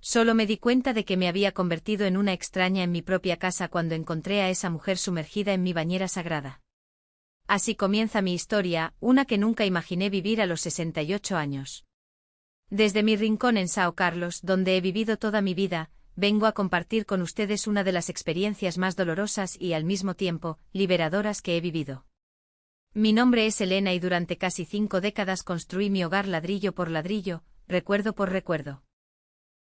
Solo me di cuenta de que me había convertido en una extraña en mi propia casa cuando encontré a esa mujer sumergida en mi bañera sagrada. Así comienza mi historia, una que nunca imaginé vivir a los 68 años. Desde mi rincón en São Carlos, donde he vivido toda mi vida, vengo a compartir con ustedes una de las experiencias más dolorosas y al mismo tiempo, liberadoras que he vivido. Mi nombre es Elena y durante casi 5 décadas construí mi hogar ladrillo por ladrillo, recuerdo por recuerdo.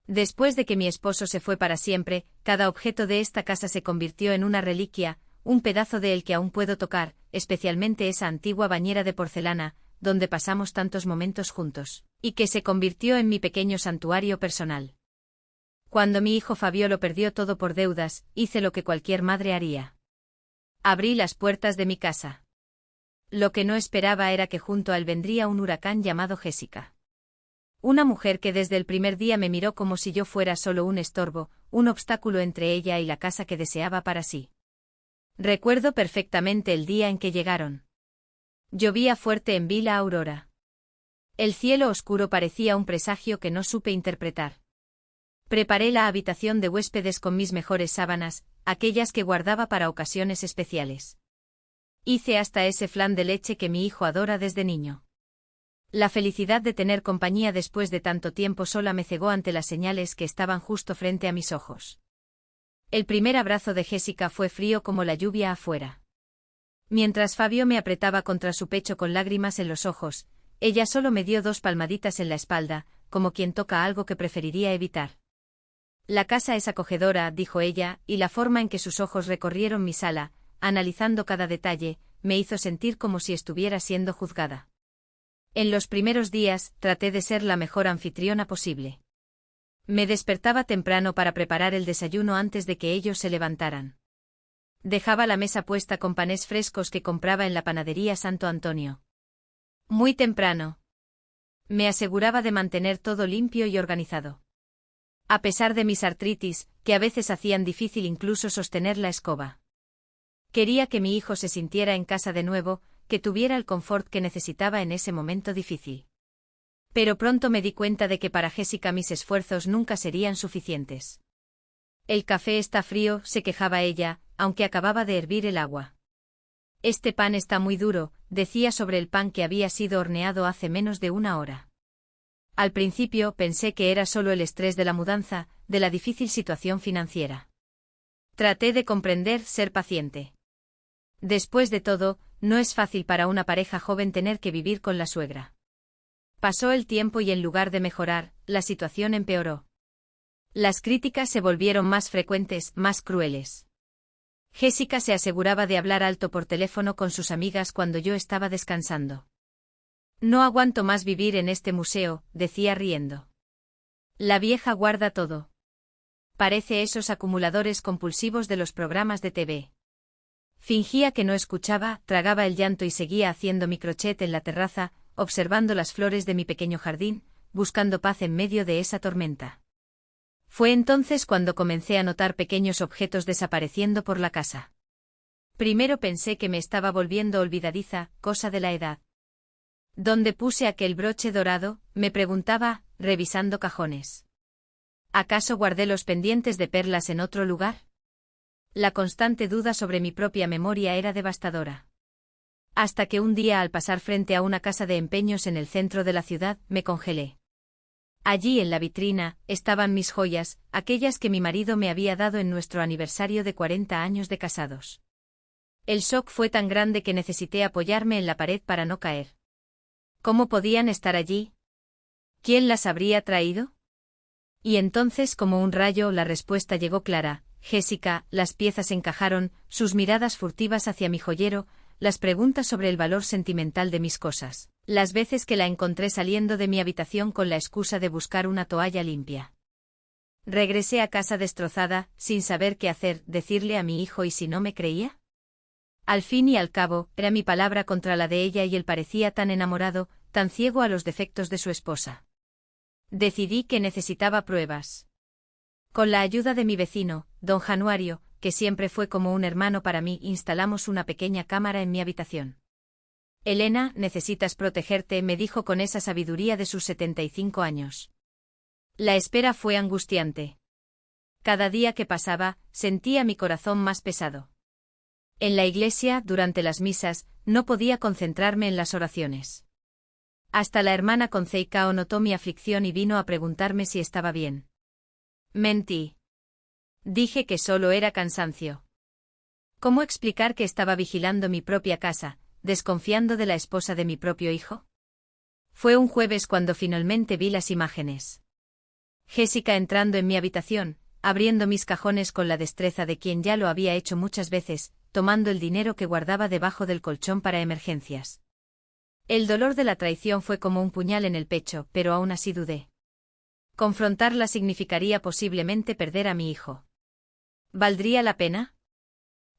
Después de que mi esposo se fue para siempre, cada objeto de esta casa se convirtió en una reliquia, un pedazo de él que aún puedo tocar, especialmente esa antigua bañera de porcelana, donde pasamos tantos momentos juntos, y que se convirtió en mi pequeño santuario personal. Cuando mi hijo Fabio lo perdió todo por deudas, hice lo que cualquier madre haría. Abrí las puertas de mi casa. Lo que no esperaba era que junto a él vendría un huracán llamado Jessica. Una mujer que desde el primer día me miró como si yo fuera solo un estorbo, un obstáculo entre ella y la casa que deseaba para sí. Recuerdo perfectamente el día en que llegaron. Llovía fuerte en Vila Aurora. El cielo oscuro parecía un presagio que no supe interpretar. Preparé la habitación de huéspedes con mis mejores sábanas, aquellas que guardaba para ocasiones especiales. Hice hasta ese flan de leche que mi hijo adora desde niño. La felicidad de tener compañía después de tanto tiempo sola me cegó ante las señales que estaban justo frente a mis ojos. El primer abrazo de Jessica fue frío como la lluvia afuera. Mientras Fabio me apretaba contra su pecho con lágrimas en los ojos, ella solo me dio 2 palmaditas en la espalda, como quien toca algo que preferiría evitar. La casa es acogedora, dijo ella, y la forma en que sus ojos recorrieron mi sala, analizando cada detalle, me hizo sentir como si estuviera siendo juzgada. En los primeros días, traté de ser la mejor anfitriona posible. Me despertaba temprano para preparar el desayuno antes de que ellos se levantaran. Dejaba la mesa puesta con panes frescos que compraba en la panadería Santo Antonio. Muy temprano. Me aseguraba de mantener todo limpio y organizado. A pesar de mis artritis, que a veces hacían difícil incluso sostener la escoba. Quería que mi hijo se sintiera en casa de nuevo, que tuviera el confort que necesitaba en ese momento difícil. Pero pronto me di cuenta de que para Jessica mis esfuerzos nunca serían suficientes. El café está frío, se quejaba ella, aunque acababa de hervir el agua. Este pan está muy duro, decía sobre el pan que había sido horneado hace menos de 1 hora. Al principio pensé que era solo el estrés de la mudanza, de la difícil situación financiera. Traté de comprender, ser paciente. Después de todo, no es fácil para una pareja joven tener que vivir con la suegra. Pasó el tiempo y en lugar de mejorar, la situación empeoró. Las críticas se volvieron más frecuentes, más crueles. Jessica se aseguraba de hablar alto por teléfono con sus amigas cuando yo estaba descansando. No aguanto más vivir en este museo, decía riendo. La vieja guarda todo. Parece esos acumuladores compulsivos de los programas de TV. Fingía que no escuchaba, tragaba el llanto y seguía haciendo mi crochet en la terraza, observando las flores de mi pequeño jardín, buscando paz en medio de esa tormenta. Fue entonces cuando comencé a notar pequeños objetos desapareciendo por la casa. Primero pensé que me estaba volviendo olvidadiza, cosa de la edad. ¿Dónde puse aquel broche dorado?, me preguntaba, revisando cajones. ¿Acaso guardé los pendientes de perlas en otro lugar? La constante duda sobre mi propia memoria era devastadora. Hasta que un día al pasar frente a una casa de empeños en el centro de la ciudad, me congelé. Allí en la vitrina, estaban mis joyas, aquellas que mi marido me había dado en nuestro aniversario de 40 años de casados. El shock fue tan grande que necesité apoyarme en la pared para no caer. ¿Cómo podían estar allí? ¿Quién las habría traído? Y entonces, como un rayo, la respuesta llegó clara. Jessica, las piezas encajaron, sus miradas furtivas hacia mi joyero, las preguntas sobre el valor sentimental de mis cosas, las veces que la encontré saliendo de mi habitación con la excusa de buscar una toalla limpia. Regresé a casa destrozada, sin saber qué hacer, decirle a mi hijo ¿y si no me creía? Al fin y al cabo, era mi palabra contra la de ella y él parecía tan enamorado, tan ciego a los defectos de su esposa. Decidí que necesitaba pruebas. Con la ayuda de mi vecino, don Januario, que siempre fue como un hermano para mí, instalamos una pequeña cámara en mi habitación. Elena, necesitas protegerte, me dijo con esa sabiduría de sus 75 años. La espera fue angustiante. Cada día que pasaba, sentía mi corazón más pesado. En la iglesia, durante las misas, no podía concentrarme en las oraciones. Hasta la hermana Conceicao notó mi aflicción y vino a preguntarme si estaba bien. Mentí. Dije que solo era cansancio. ¿Cómo explicar que estaba vigilando mi propia casa, desconfiando de la esposa de mi propio hijo? Fue un jueves cuando finalmente vi las imágenes. Jessica entrando en mi habitación, abriendo mis cajones con la destreza de quien ya lo había hecho muchas veces, tomando el dinero que guardaba debajo del colchón para emergencias. El dolor de la traición fue como un puñal en el pecho, pero aún así dudé. Confrontarla significaría posiblemente perder a mi hijo. ¿Valdría la pena?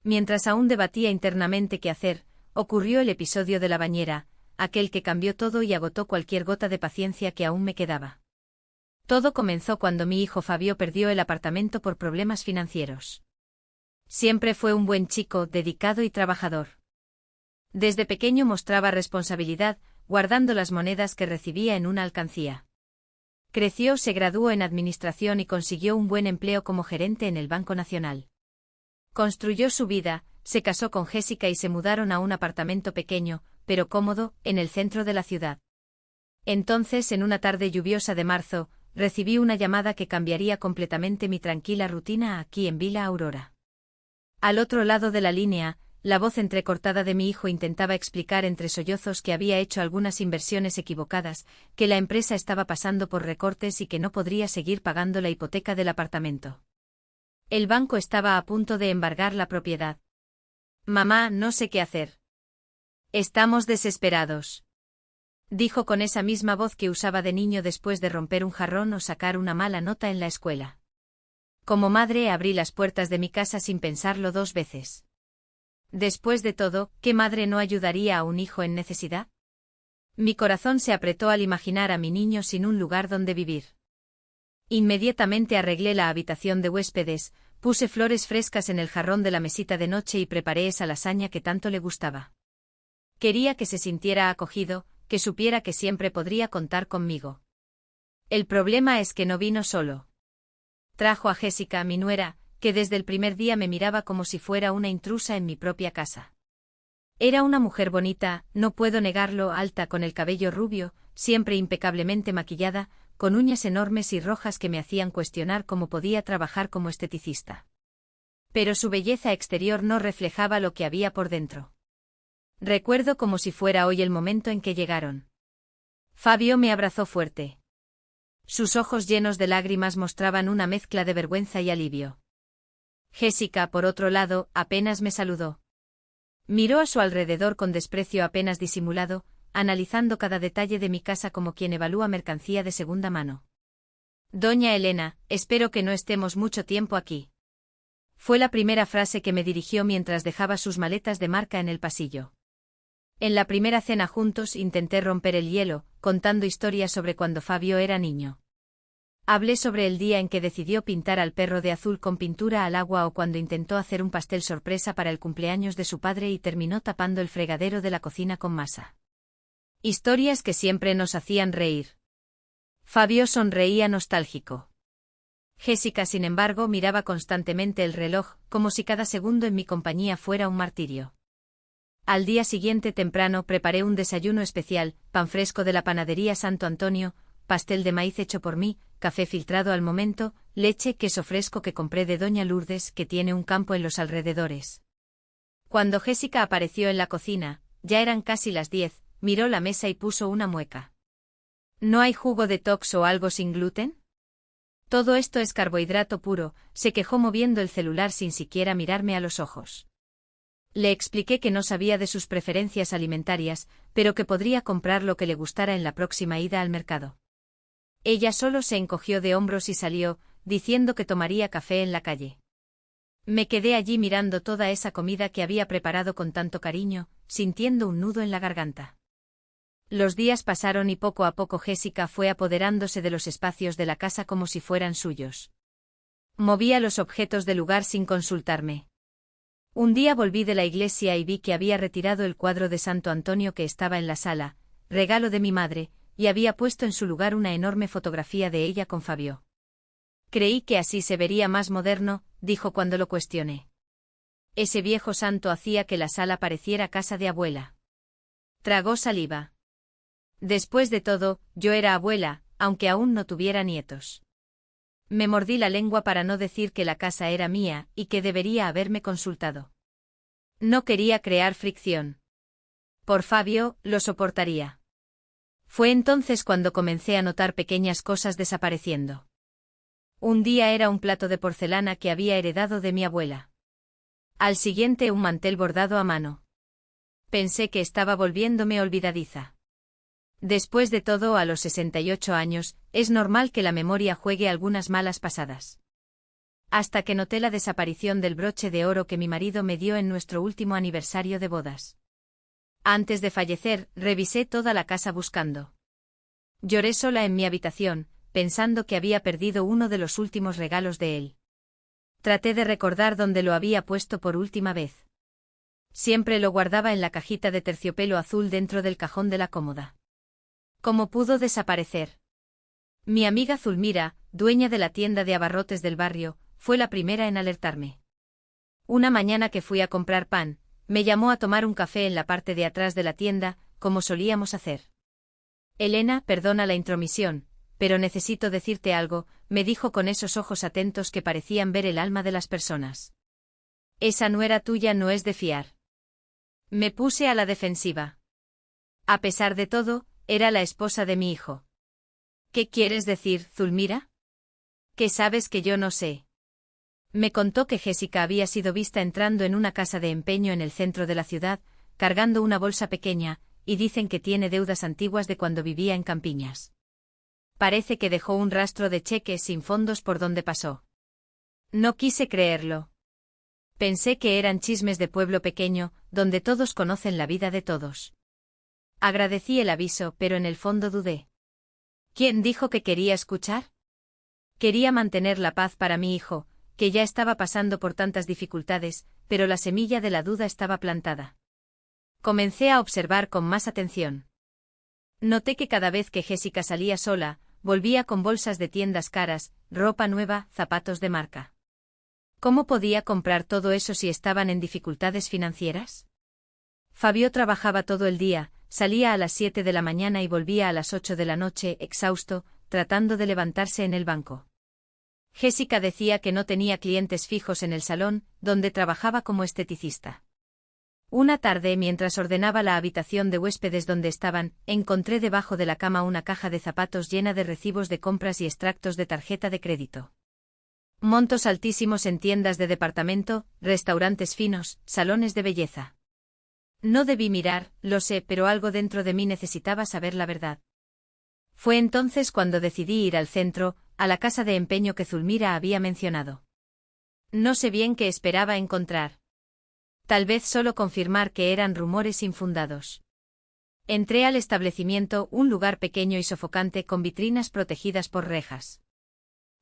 Mientras aún debatía internamente qué hacer, ocurrió el episodio de la bañera, aquel que cambió todo y agotó cualquier gota de paciencia que aún me quedaba. Todo comenzó cuando mi hijo Fabio perdió el apartamento por problemas financieros. Siempre fue un buen chico, dedicado y trabajador. Desde pequeño mostraba responsabilidad, guardando las monedas que recibía en una alcancía. Creció, se graduó en administración y consiguió un buen empleo como gerente en el Banco Nacional. Construyó su vida, se casó con Jessica y se mudaron a un apartamento pequeño, pero cómodo, en el centro de la ciudad. Entonces, en una tarde lluviosa de marzo, recibí una llamada que cambiaría completamente mi tranquila rutina aquí en Villa Aurora. Al otro lado de la línea, la voz entrecortada de mi hijo intentaba explicar entre sollozos que había hecho algunas inversiones equivocadas, que la empresa estaba pasando por recortes y que no podría seguir pagando la hipoteca del apartamento. El banco estaba a punto de embargar la propiedad. Mamá, no sé qué hacer. Estamos desesperados. Dijo con esa misma voz que usaba de niño después de romper un jarrón o sacar una mala nota en la escuela. Como madre abrí las puertas de mi casa sin pensarlo 2 veces. Después de todo, ¿qué madre no ayudaría a un hijo en necesidad? Mi corazón se apretó al imaginar a mi niño sin un lugar donde vivir. Inmediatamente arreglé la habitación de huéspedes, puse flores frescas en el jarrón de la mesita de noche y preparé esa lasaña que tanto le gustaba. Quería que se sintiera acogido, que supiera que siempre podría contar conmigo. El problema es que no vino solo. Trajo a Jessica, mi nuera, que desde el primer día me miraba como si fuera una intrusa en mi propia casa. Era una mujer bonita, no puedo negarlo, alta con el cabello rubio, siempre impecablemente maquillada, con uñas enormes y rojas que me hacían cuestionar cómo podía trabajar como esteticista. Pero su belleza exterior no reflejaba lo que había por dentro. Recuerdo como si fuera hoy el momento en que llegaron. Fabio me abrazó fuerte. Sus ojos llenos de lágrimas mostraban una mezcla de vergüenza y alivio. Jessica, por otro lado, apenas me saludó. Miró a su alrededor con desprecio apenas disimulado, analizando cada detalle de mi casa como quien evalúa mercancía de segunda mano. Doña Elena, espero que no estemos mucho tiempo aquí. Fue la primera frase que me dirigió mientras dejaba sus maletas de marca en el pasillo. En la primera cena juntos intenté romper el hielo, contando historias sobre cuando Fabio era niño. Hablé sobre el día en que decidió pintar al perro de azul con pintura al agua o cuando intentó hacer un pastel sorpresa para el cumpleaños de su padre y terminó tapando el fregadero de la cocina con masa. Historias que siempre nos hacían reír. Fabio sonreía nostálgico. Jessica, sin embargo, miraba constantemente el reloj, como si cada segundo en mi compañía fuera un martirio. Al día siguiente temprano preparé un desayuno especial, pan fresco de la panadería Santo Antonio, pastel de maíz hecho por mí, café filtrado al momento, leche, queso fresco que compré de Doña Lourdes, que tiene un campo en los alrededores. Cuando Jessica apareció en la cocina, ya eran casi las 10, miró la mesa y puso una mueca. ¿No hay jugo detox o algo sin gluten? Todo esto es carbohidrato puro, se quejó moviendo el celular sin siquiera mirarme a los ojos. Le expliqué que no sabía de sus preferencias alimentarias, pero que podría comprar lo que le gustara en la próxima ida al mercado. Ella solo se encogió de hombros y salió, diciendo que tomaría café en la calle. Me quedé allí mirando toda esa comida que había preparado con tanto cariño, sintiendo un nudo en la garganta. Los días pasaron y poco a poco Jessica fue apoderándose de los espacios de la casa como si fueran suyos. Movía los objetos del lugar sin consultarme. Un día volví de la iglesia y vi que había retirado el cuadro de Santo Antonio que estaba en la sala, regalo de mi madre, y había puesto en su lugar una enorme fotografía de ella con Fabio. Creí que así se vería más moderno, dijo cuando lo cuestioné. Ese viejo santo hacía que la sala pareciera casa de abuela. Tragó saliva. Después de todo, yo era abuela, aunque aún no tuviera nietos. Me mordí la lengua para no decir que la casa era mía y que debería haberme consultado. No quería crear fricción. Por Fabio, lo soportaría. Fue entonces cuando comencé a notar pequeñas cosas desapareciendo. Un día era un plato de porcelana que había heredado de mi abuela. Al siguiente un mantel bordado a mano. Pensé que estaba volviéndome olvidadiza. Después de todo, a los 68 años, es normal que la memoria juegue algunas malas pasadas. Hasta que noté la desaparición del broche de oro que mi marido me dio en nuestro último aniversario de bodas. Antes de fallecer, revisé toda la casa buscando. Lloré sola en mi habitación, pensando que había perdido uno de los últimos regalos de él. Traté de recordar dónde lo había puesto por última vez. Siempre lo guardaba en la cajita de terciopelo azul dentro del cajón de la cómoda. ¿Cómo pudo desaparecer? Mi amiga Zulmira, dueña de la tienda de abarrotes del barrio, fue la primera en alertarme. Una mañana que fui a comprar pan, me llamó a tomar un café en la parte de atrás de la tienda, como solíamos hacer. Elena, perdona la intromisión, pero necesito decirte algo, me dijo con esos ojos atentos que parecían ver el alma de las personas. Esa nuera tuya no es de fiar. Me puse a la defensiva. A pesar de todo, era la esposa de mi hijo. ¿Qué quieres decir, Zulmira? ¿Qué sabes que yo no sé? Me contó que Jessica había sido vista entrando en una casa de empeño en el centro de la ciudad, cargando una bolsa pequeña, y dicen que tiene deudas antiguas de cuando vivía en Campiñas. Parece que dejó un rastro de cheques sin fondos por donde pasó. No quise creerlo. Pensé que eran chismes de pueblo pequeño, donde todos conocen la vida de todos. Agradecí el aviso, pero en el fondo dudé. ¿Quién dijo que quería escuchar? Quería mantener la paz para mi hijo, que ya estaba pasando por tantas dificultades, pero la semilla de la duda estaba plantada. Comencé a observar con más atención. Noté que cada vez que Jessica salía sola, volvía con bolsas de tiendas caras, ropa nueva, zapatos de marca. ¿Cómo podía comprar todo eso si estaban en dificultades financieras? Fabio trabajaba todo el día, salía a las 7 de la mañana y volvía a las 8 de la noche, exhausto, tratando de levantarse en el banco. Jessica decía que no tenía clientes fijos en el salón, donde trabajaba como esteticista. Una tarde, mientras ordenaba la habitación de huéspedes donde estaban, encontré debajo de la cama una caja de zapatos llena de recibos de compras y extractos de tarjeta de crédito. Montos altísimos en tiendas de departamento, restaurantes finos, salones de belleza. No debí mirar, lo sé, pero algo dentro de mí necesitaba saber la verdad. Fue entonces cuando decidí ir al centro, a la casa de empeño que Zulmira había mencionado. No sé bien qué esperaba encontrar. Tal vez solo confirmar que eran rumores infundados. Entré al establecimiento, un lugar pequeño y sofocante con vitrinas protegidas por rejas.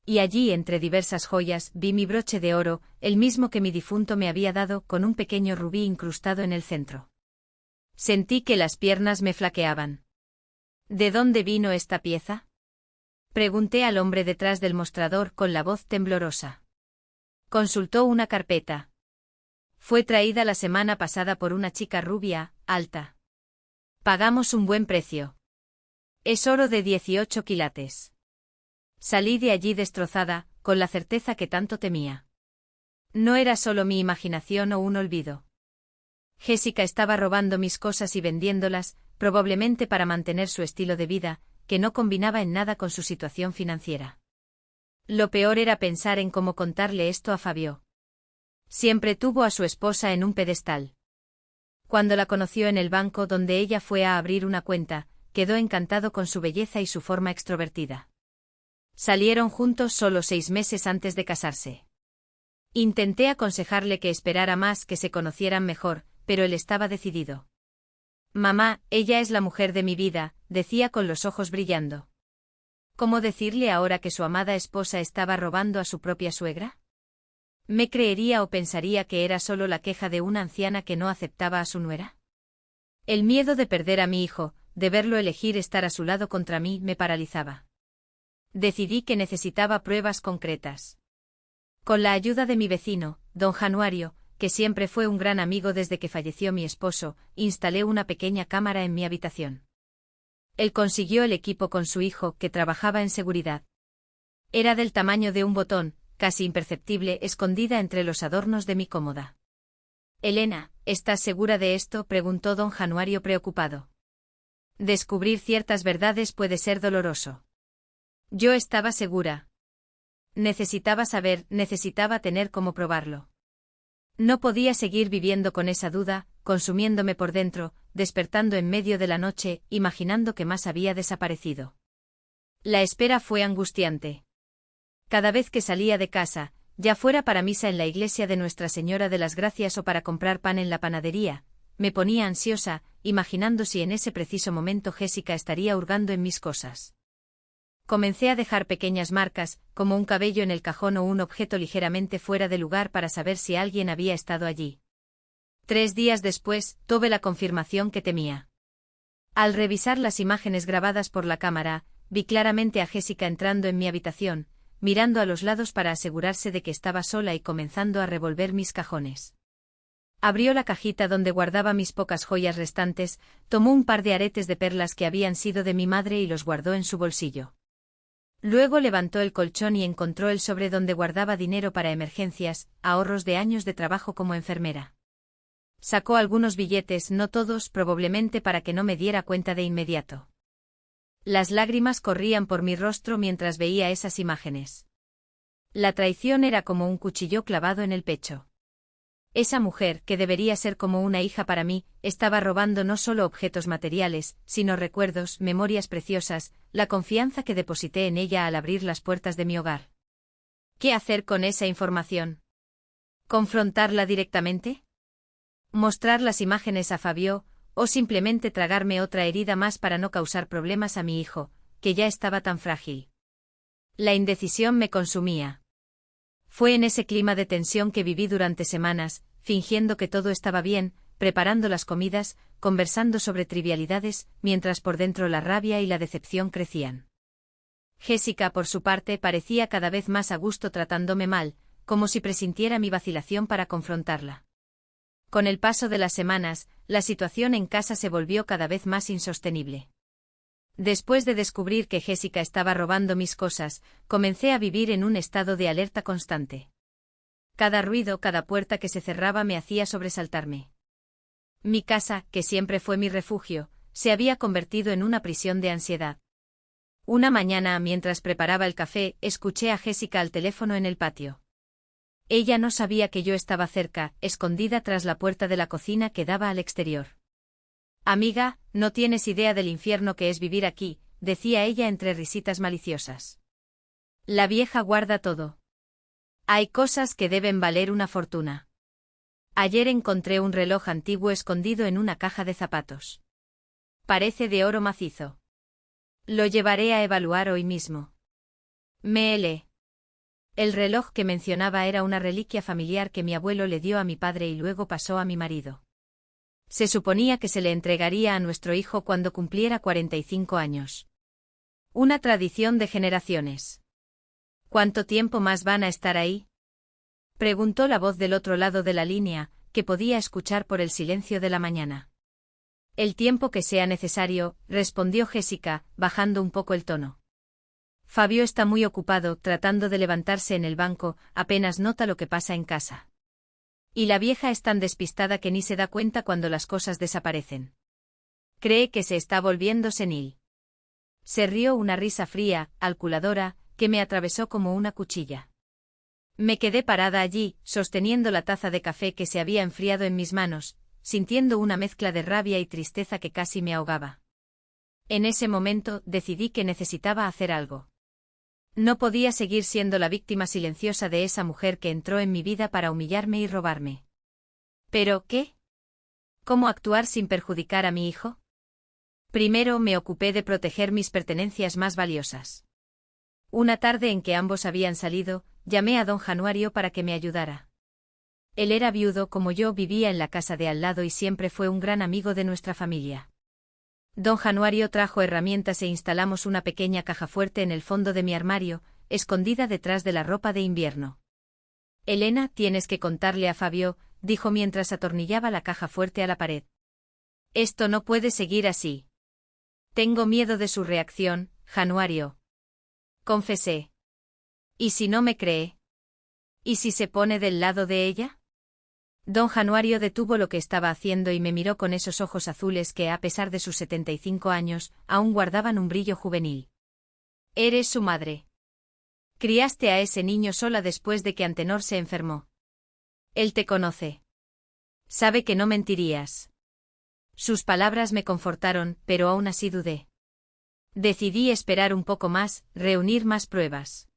Y allí, entre diversas joyas, vi mi broche de oro, el mismo que mi difunto me había dado, con un pequeño rubí incrustado en el centro. Sentí que las piernas me flaqueaban. ¿De dónde vino esta pieza? Pregunté al hombre detrás del mostrador con la voz temblorosa. Consultó una carpeta. Fue traída la semana pasada por una chica rubia, alta. Pagamos un buen precio. Es oro de 18 quilates. Salí de allí destrozada, con la certeza que tanto temía. No era solo mi imaginación o un olvido. Jessica estaba robando mis cosas y vendiéndolas, probablemente para mantener su estilo de vida, que no combinaba en nada con su situación financiera. Lo peor era pensar en cómo contarle esto a Fabio. Siempre tuvo a su esposa en un pedestal. Cuando la conoció en el banco donde ella fue a abrir una cuenta, quedó encantado con su belleza y su forma extrovertida. Salieron juntos solo 6 meses antes de casarse. Intenté aconsejarle que esperara más, que se conocieran mejor, pero él estaba decidido. Mamá, ella es la mujer de mi vida, decía con los ojos brillando. ¿Cómo decirle ahora que su amada esposa estaba robando a su propia suegra? ¿Me creería o pensaría que era solo la queja de una anciana que no aceptaba a su nuera? El miedo de perder a mi hijo, de verlo elegir estar a su lado contra mí, me paralizaba. Decidí que necesitaba pruebas concretas. Con la ayuda de mi vecino, don Januario, que siempre fue un gran amigo desde que falleció mi esposo, instalé una pequeña cámara en mi habitación. Él consiguió el equipo con su hijo, que trabajaba en seguridad. Era del tamaño de un botón, casi imperceptible, escondida entre los adornos de mi cómoda. Elena, ¿estás segura de esto?, preguntó don Januario preocupado. Descubrir ciertas verdades puede ser doloroso. Yo estaba segura. Necesitaba saber, necesitaba tener cómo probarlo. No podía seguir viviendo con esa duda, consumiéndome por dentro, despertando en medio de la noche, imaginando que más había desaparecido. La espera fue angustiante. Cada vez que salía de casa, ya fuera para misa en la iglesia de Nuestra Señora de las Gracias o para comprar pan en la panadería, me ponía ansiosa, imaginando si en ese preciso momento Jessica estaría hurgando en mis cosas. Comencé a dejar pequeñas marcas, como un cabello en el cajón o un objeto ligeramente fuera de lugar para saber si alguien había estado allí. 3 días después, tuve la confirmación que temía. Al revisar las imágenes grabadas por la cámara, vi claramente a Jessica entrando en mi habitación, mirando a los lados para asegurarse de que estaba sola y comenzando a revolver mis cajones. Abrió la cajita donde guardaba mis pocas joyas restantes, tomó un par de aretes de perlas que habían sido de mi madre y los guardó en su bolsillo. Luego levantó el colchón y encontró el sobre donde guardaba dinero para emergencias, ahorros de años de trabajo como enfermera. Sacó algunos billetes, no todos, probablemente para que no me diera cuenta de inmediato. Las lágrimas corrían por mi rostro mientras veía esas imágenes. La traición era como un cuchillo clavado en el pecho. Esa mujer, que debería ser como una hija para mí, estaba robando no solo objetos materiales, sino recuerdos, memorias preciosas, la confianza que deposité en ella al abrir las puertas de mi hogar. ¿Qué hacer con esa información? ¿Confrontarla directamente? ¿Mostrar las imágenes a Fabio, o simplemente tragarme otra herida más para no causar problemas a mi hijo, que ya estaba tan frágil? La indecisión me consumía. Fue en ese clima de tensión que viví durante semanas, fingiendo que todo estaba bien, preparando las comidas, conversando sobre trivialidades, mientras por dentro la rabia y la decepción crecían. Jessica, por su parte, parecía cada vez más a gusto tratándome mal, como si presintiera mi vacilación para confrontarla. Con el paso de las semanas, la situación en casa se volvió cada vez más insostenible. Después de descubrir que Jessica estaba robando mis cosas, comencé a vivir en un estado de alerta constante. Cada ruido, cada puerta que se cerraba me hacía sobresaltarme. Mi casa, que siempre fue mi refugio, se había convertido en una prisión de ansiedad. Una mañana, mientras preparaba el café, escuché a Jessica al teléfono en el patio. Ella no sabía que yo estaba cerca, escondida tras la puerta de la cocina que daba al exterior. «Amiga, no tienes idea del infierno que es vivir aquí», decía ella entre risitas maliciosas. «La vieja guarda todo. Hay cosas que deben valer una fortuna. Ayer encontré un reloj antiguo escondido en una caja de zapatos. Parece de oro macizo. Lo llevaré a evaluar hoy mismo». Me helé. El reloj que mencionaba era una reliquia familiar que mi abuelo le dio a mi padre y luego pasó a mi marido. Se suponía que se le entregaría a nuestro hijo cuando cumpliera 45 años. Una tradición de generaciones. ¿Cuánto tiempo más van a estar ahí?, preguntó la voz del otro lado de la línea, que podía escuchar por el silencio de la mañana. El tiempo que sea necesario, respondió Jessica, bajando un poco el tono. Fabio está muy ocupado, tratando de levantarse en el banco, apenas nota lo que pasa en casa. Y la vieja es tan despistada que ni se da cuenta cuando las cosas desaparecen. Cree que se está volviendo senil. Se rió una risa fría, calculadora, que me atravesó como una cuchilla. Me quedé parada allí, sosteniendo la taza de café que se había enfriado en mis manos, sintiendo una mezcla de rabia y tristeza que casi me ahogaba. En ese momento, decidí que necesitaba hacer algo. No podía seguir siendo la víctima silenciosa de esa mujer que entró en mi vida para humillarme y robarme. ¿Pero qué? ¿Cómo actuar sin perjudicar a mi hijo? Primero me ocupé de proteger mis pertenencias más valiosas. Una tarde en que ambos habían salido, llamé a don Januario para que me ayudara. Él era viudo como yo, vivía en la casa de al lado y siempre fue un gran amigo de nuestra familia. Don Januario trajo herramientas e instalamos una pequeña caja fuerte en el fondo de mi armario, escondida detrás de la ropa de invierno. Elena, tienes que contarle a Fabio, dijo mientras atornillaba la caja fuerte a la pared. Esto no puede seguir así. Tengo miedo de su reacción, Januario. Confesé. ¿Y si no me cree? ¿Y si se pone del lado de ella? Don Januario detuvo lo que estaba haciendo y me miró con esos ojos azules que, a pesar de sus 75 años, aún guardaban un brillo juvenil. Eres su madre. Criaste a ese niño sola después de que Antenor se enfermó. Él te conoce. Sabe que no mentirías. Sus palabras me confortaron, pero aún así dudé. Decidí esperar un poco más, reunir más pruebas.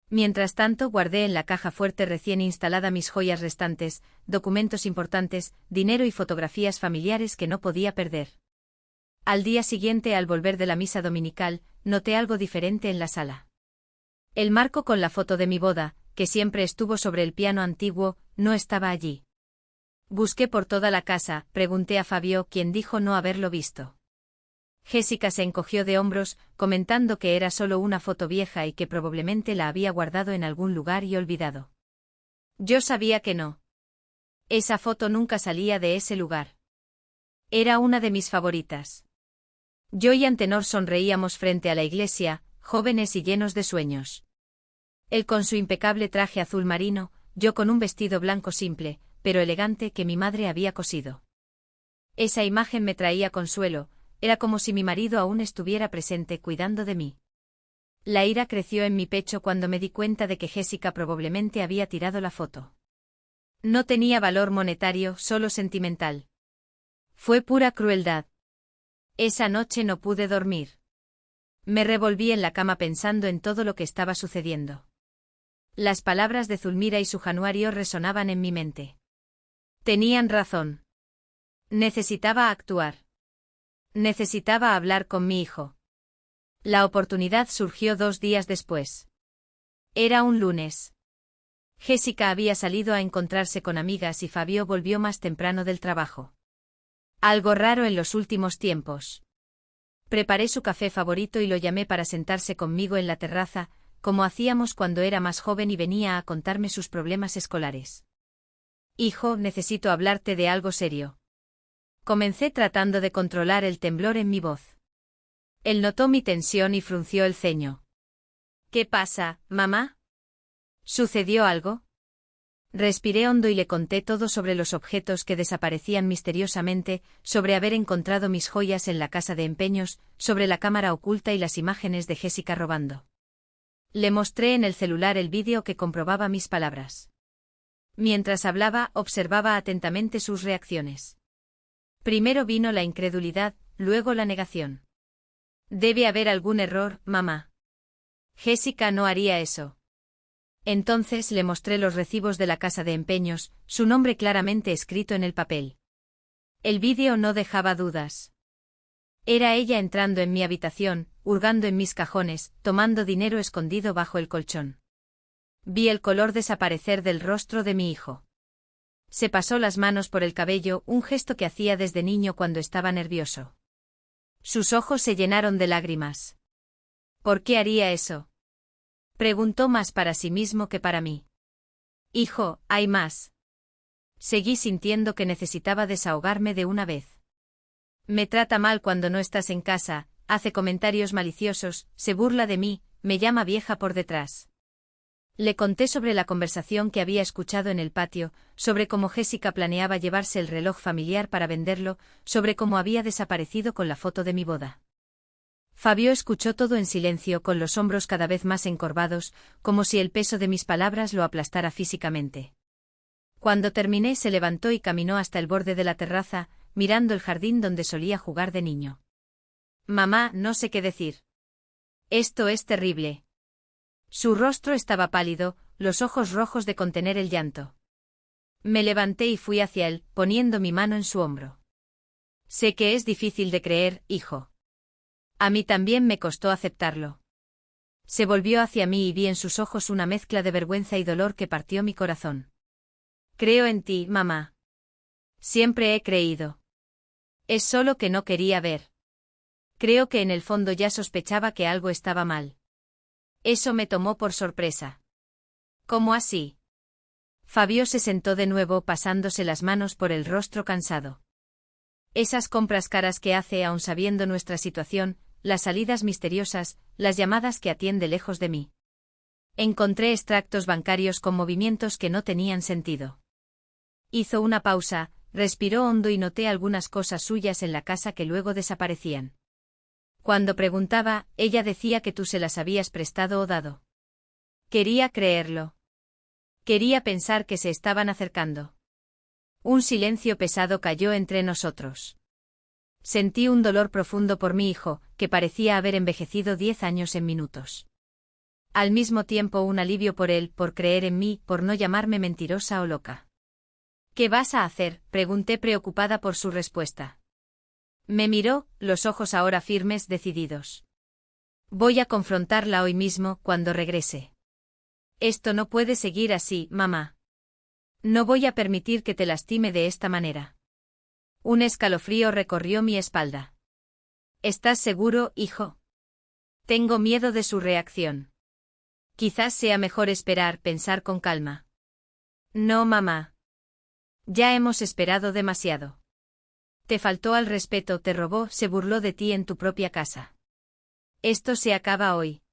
Mientras tanto, guardé en la caja fuerte recién instalada mis joyas restantes, documentos importantes, dinero y fotografías familiares que no podía perder. Al día siguiente, al volver de la misa dominical, noté algo diferente en la sala. El marco con la foto de mi boda, que siempre estuvo sobre el piano antiguo, no estaba allí. Busqué por toda la casa, pregunté a Fabio, quien dijo no haberlo visto. Jessica se encogió de hombros, comentando que era solo una foto vieja y que probablemente la había guardado en algún lugar y olvidado. Yo sabía que no. Esa foto nunca salía de ese lugar. Era una de mis favoritas. Yo y Antenor sonreíamos frente a la iglesia, jóvenes y llenos de sueños. Él con su impecable traje azul marino, yo con un vestido blanco simple, pero elegante que mi madre había cosido. Esa imagen me traía consuelo. Era como si mi marido aún estuviera presente cuidando de mí. La ira creció en mi pecho cuando me di cuenta de que Jessica probablemente había tirado la foto. No tenía valor monetario, solo sentimental. Fue pura crueldad. Esa noche no pude dormir. Me revolví en la cama pensando en todo lo que estaba sucediendo. Las palabras de Zulmira y su Januario resonaban en mi mente. Tenían razón. Necesitaba actuar. Necesitaba hablar con mi hijo. La oportunidad surgió 2 días después. Era un lunes. Jessica había salido a encontrarse con amigas y Fabio volvió más temprano del trabajo. Algo raro en los últimos tiempos. Preparé su café favorito y lo llamé para sentarse conmigo en la terraza, como hacíamos cuando era más joven y venía a contarme sus problemas escolares. Hijo, necesito hablarte de algo serio. Comencé tratando de controlar el temblor en mi voz. Él notó mi tensión y frunció el ceño. ¿Qué pasa, mamá? ¿Sucedió algo? Respiré hondo y le conté todo sobre los objetos que desaparecían misteriosamente, sobre haber encontrado mis joyas en la casa de empeños, sobre la cámara oculta y las imágenes de Jessica robando. Le mostré en el celular el vídeo que comprobaba mis palabras. Mientras hablaba, observaba atentamente sus reacciones. Primero vino la incredulidad, luego la negación. Debe haber algún error, mamá. Jessica no haría eso. Entonces le mostré los recibos de la casa de empeños, su nombre claramente escrito en el papel. El vídeo no dejaba dudas. Era ella entrando en mi habitación, hurgando en mis cajones, tomando dinero escondido bajo el colchón. Vi el color desaparecer del rostro de mi hijo. Se pasó las manos por el cabello, un gesto que hacía desde niño cuando estaba nervioso. Sus ojos se llenaron de lágrimas. ¿Por qué haría eso? Preguntó más para sí mismo que para mí. Hijo, hay más. Seguí sintiendo que necesitaba desahogarme de una vez. Me trata mal cuando no estás en casa, hace comentarios maliciosos, se burla de mí, me llama vieja por detrás. Le conté sobre la conversación que había escuchado en el patio, sobre cómo Jessica planeaba llevarse el reloj familiar para venderlo, sobre cómo había desaparecido con la foto de mi boda. Fabio escuchó todo en silencio, con los hombros cada vez más encorvados, como si el peso de mis palabras lo aplastara físicamente. Cuando terminé, se levantó y caminó hasta el borde de la terraza, mirando el jardín donde solía jugar de niño. Mamá, no sé qué decir. Esto es terrible. Su rostro estaba pálido, los ojos rojos de contener el llanto. Me levanté y fui hacia él, poniendo mi mano en su hombro. Sé que es difícil de creer, hijo. A mí también me costó aceptarlo. Se volvió hacia mí y vi en sus ojos una mezcla de vergüenza y dolor que partió mi corazón. Creo en ti, mamá. Siempre he creído. Es solo que no quería ver. Creo que en el fondo ya sospechaba que algo estaba mal. Eso me tomó por sorpresa. ¿Cómo así? Fabio se sentó de nuevo pasándose las manos por el rostro cansado. Esas compras caras que hace aun sabiendo nuestra situación, las salidas misteriosas, las llamadas que atiende lejos de mí. Encontré extractos bancarios con movimientos que no tenían sentido. Hizo una pausa, respiró hondo y noté algunas cosas suyas en la casa que luego desaparecían. Cuando preguntaba, ella decía que tú se las habías prestado o dado. Quería creerlo. Quería pensar que se estaban acercando. Un silencio pesado cayó entre nosotros. Sentí un dolor profundo por mi hijo, que parecía haber envejecido 10 años en minutos. Al mismo tiempo un alivio por él, por creer en mí, por no llamarme mentirosa o loca. ¿Qué vas a hacer?, pregunté preocupada por su respuesta. Me miró, los ojos ahora firmes, decididos. Voy a confrontarla hoy mismo, cuando regrese. Esto no puede seguir así, mamá. No voy a permitir que te lastime de esta manera. Un escalofrío recorrió mi espalda. ¿Estás seguro, hijo? Tengo miedo de su reacción. Quizás sea mejor esperar, pensar con calma. No, mamá. Ya hemos esperado demasiado. Te faltó al respeto, te robó, se burló de ti en tu propia casa. Esto se acaba hoy.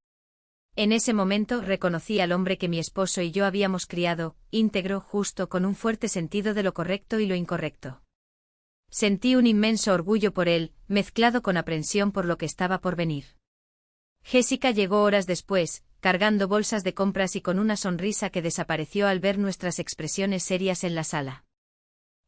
En ese momento reconocí al hombre que mi esposo y yo habíamos criado, íntegro, justo, con un fuerte sentido de lo correcto y lo incorrecto. Sentí un inmenso orgullo por él, mezclado con aprensión por lo que estaba por venir. Jessica llegó horas después, cargando bolsas de compras y con una sonrisa que desapareció al ver nuestras expresiones serias en la sala.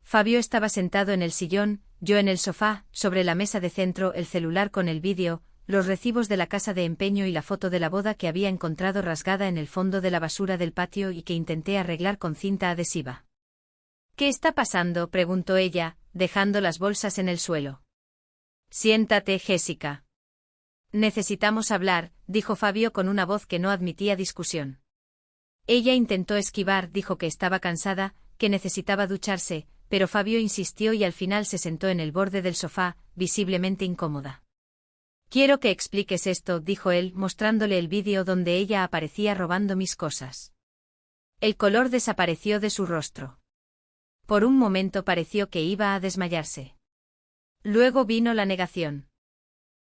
Fabio estaba sentado en el sillón, yo en el sofá, sobre la mesa de centro el celular con el vídeo, los recibos de la casa de empeño y la foto de la boda que había encontrado rasgada en el fondo de la basura del patio y que intenté arreglar con cinta adhesiva. ¿Qué está pasando?, preguntó ella, dejando las bolsas en el suelo. Siéntate, Jessica. Necesitamos hablar, dijo Fabio con una voz que no admitía discusión. Ella intentó esquivar, dijo que estaba cansada, que necesitaba ducharse, pero Fabio insistió y al final se sentó en el borde del sofá, visiblemente incómoda. Quiero que expliques esto, dijo él, mostrándole el vídeo donde ella aparecía robando mis cosas. El color desapareció de su rostro. Por un momento pareció que iba a desmayarse. Luego vino la negación.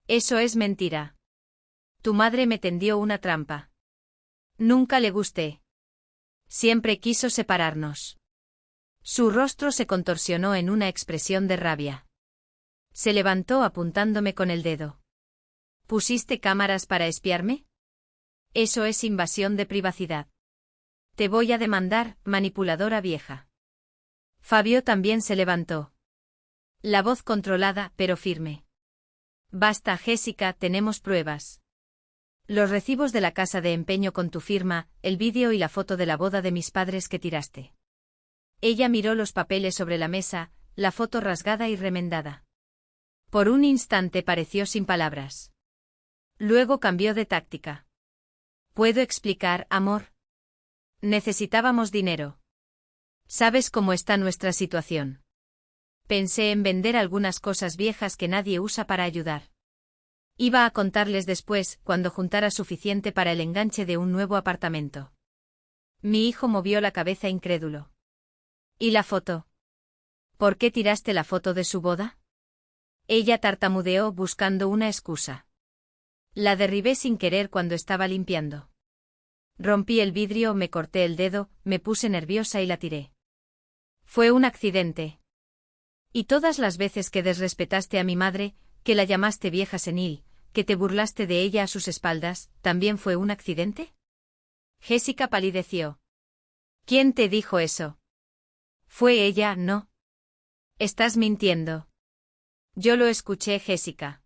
Eso es mentira. Tu madre me tendió una trampa. Nunca le gusté. Siempre quiso separarnos. Su rostro se contorsionó en una expresión de rabia. Se levantó apuntándome con el dedo. ¿Pusiste cámaras para espiarme? Eso es invasión de privacidad. Te voy a demandar, manipuladora vieja. Fabio también se levantó. La voz controlada, pero firme. Basta, Jessica, tenemos pruebas. Los recibos de la casa de empeño con tu firma, el vídeo y la foto de la boda de mis padres que tiraste. Ella miró los papeles sobre la mesa, la foto rasgada y remendada. Por un instante pareció sin palabras. Luego cambió de táctica. ¿Puedo explicar, amor? Necesitábamos dinero. ¿Sabes cómo está nuestra situación? Pensé en vender algunas cosas viejas que nadie usa para ayudar. Iba a contarles después, cuando juntara suficiente para el enganche de un nuevo apartamento. Mi hijo movió la cabeza incrédulo. ¿Y la foto? ¿Por qué tiraste la foto de su boda? Ella tartamudeó buscando una excusa. La derribé sin querer cuando estaba limpiando. Rompí el vidrio, me corté el dedo, me puse nerviosa y la tiré. Fue un accidente. Y todas las veces que desrespetaste a mi madre, que la llamaste vieja senil, que te burlaste de ella a sus espaldas, ¿también fue un accidente? Jessica palideció. ¿Quién te dijo eso? Fue ella, ¿no? Estás mintiendo. Yo lo escuché, Jessica.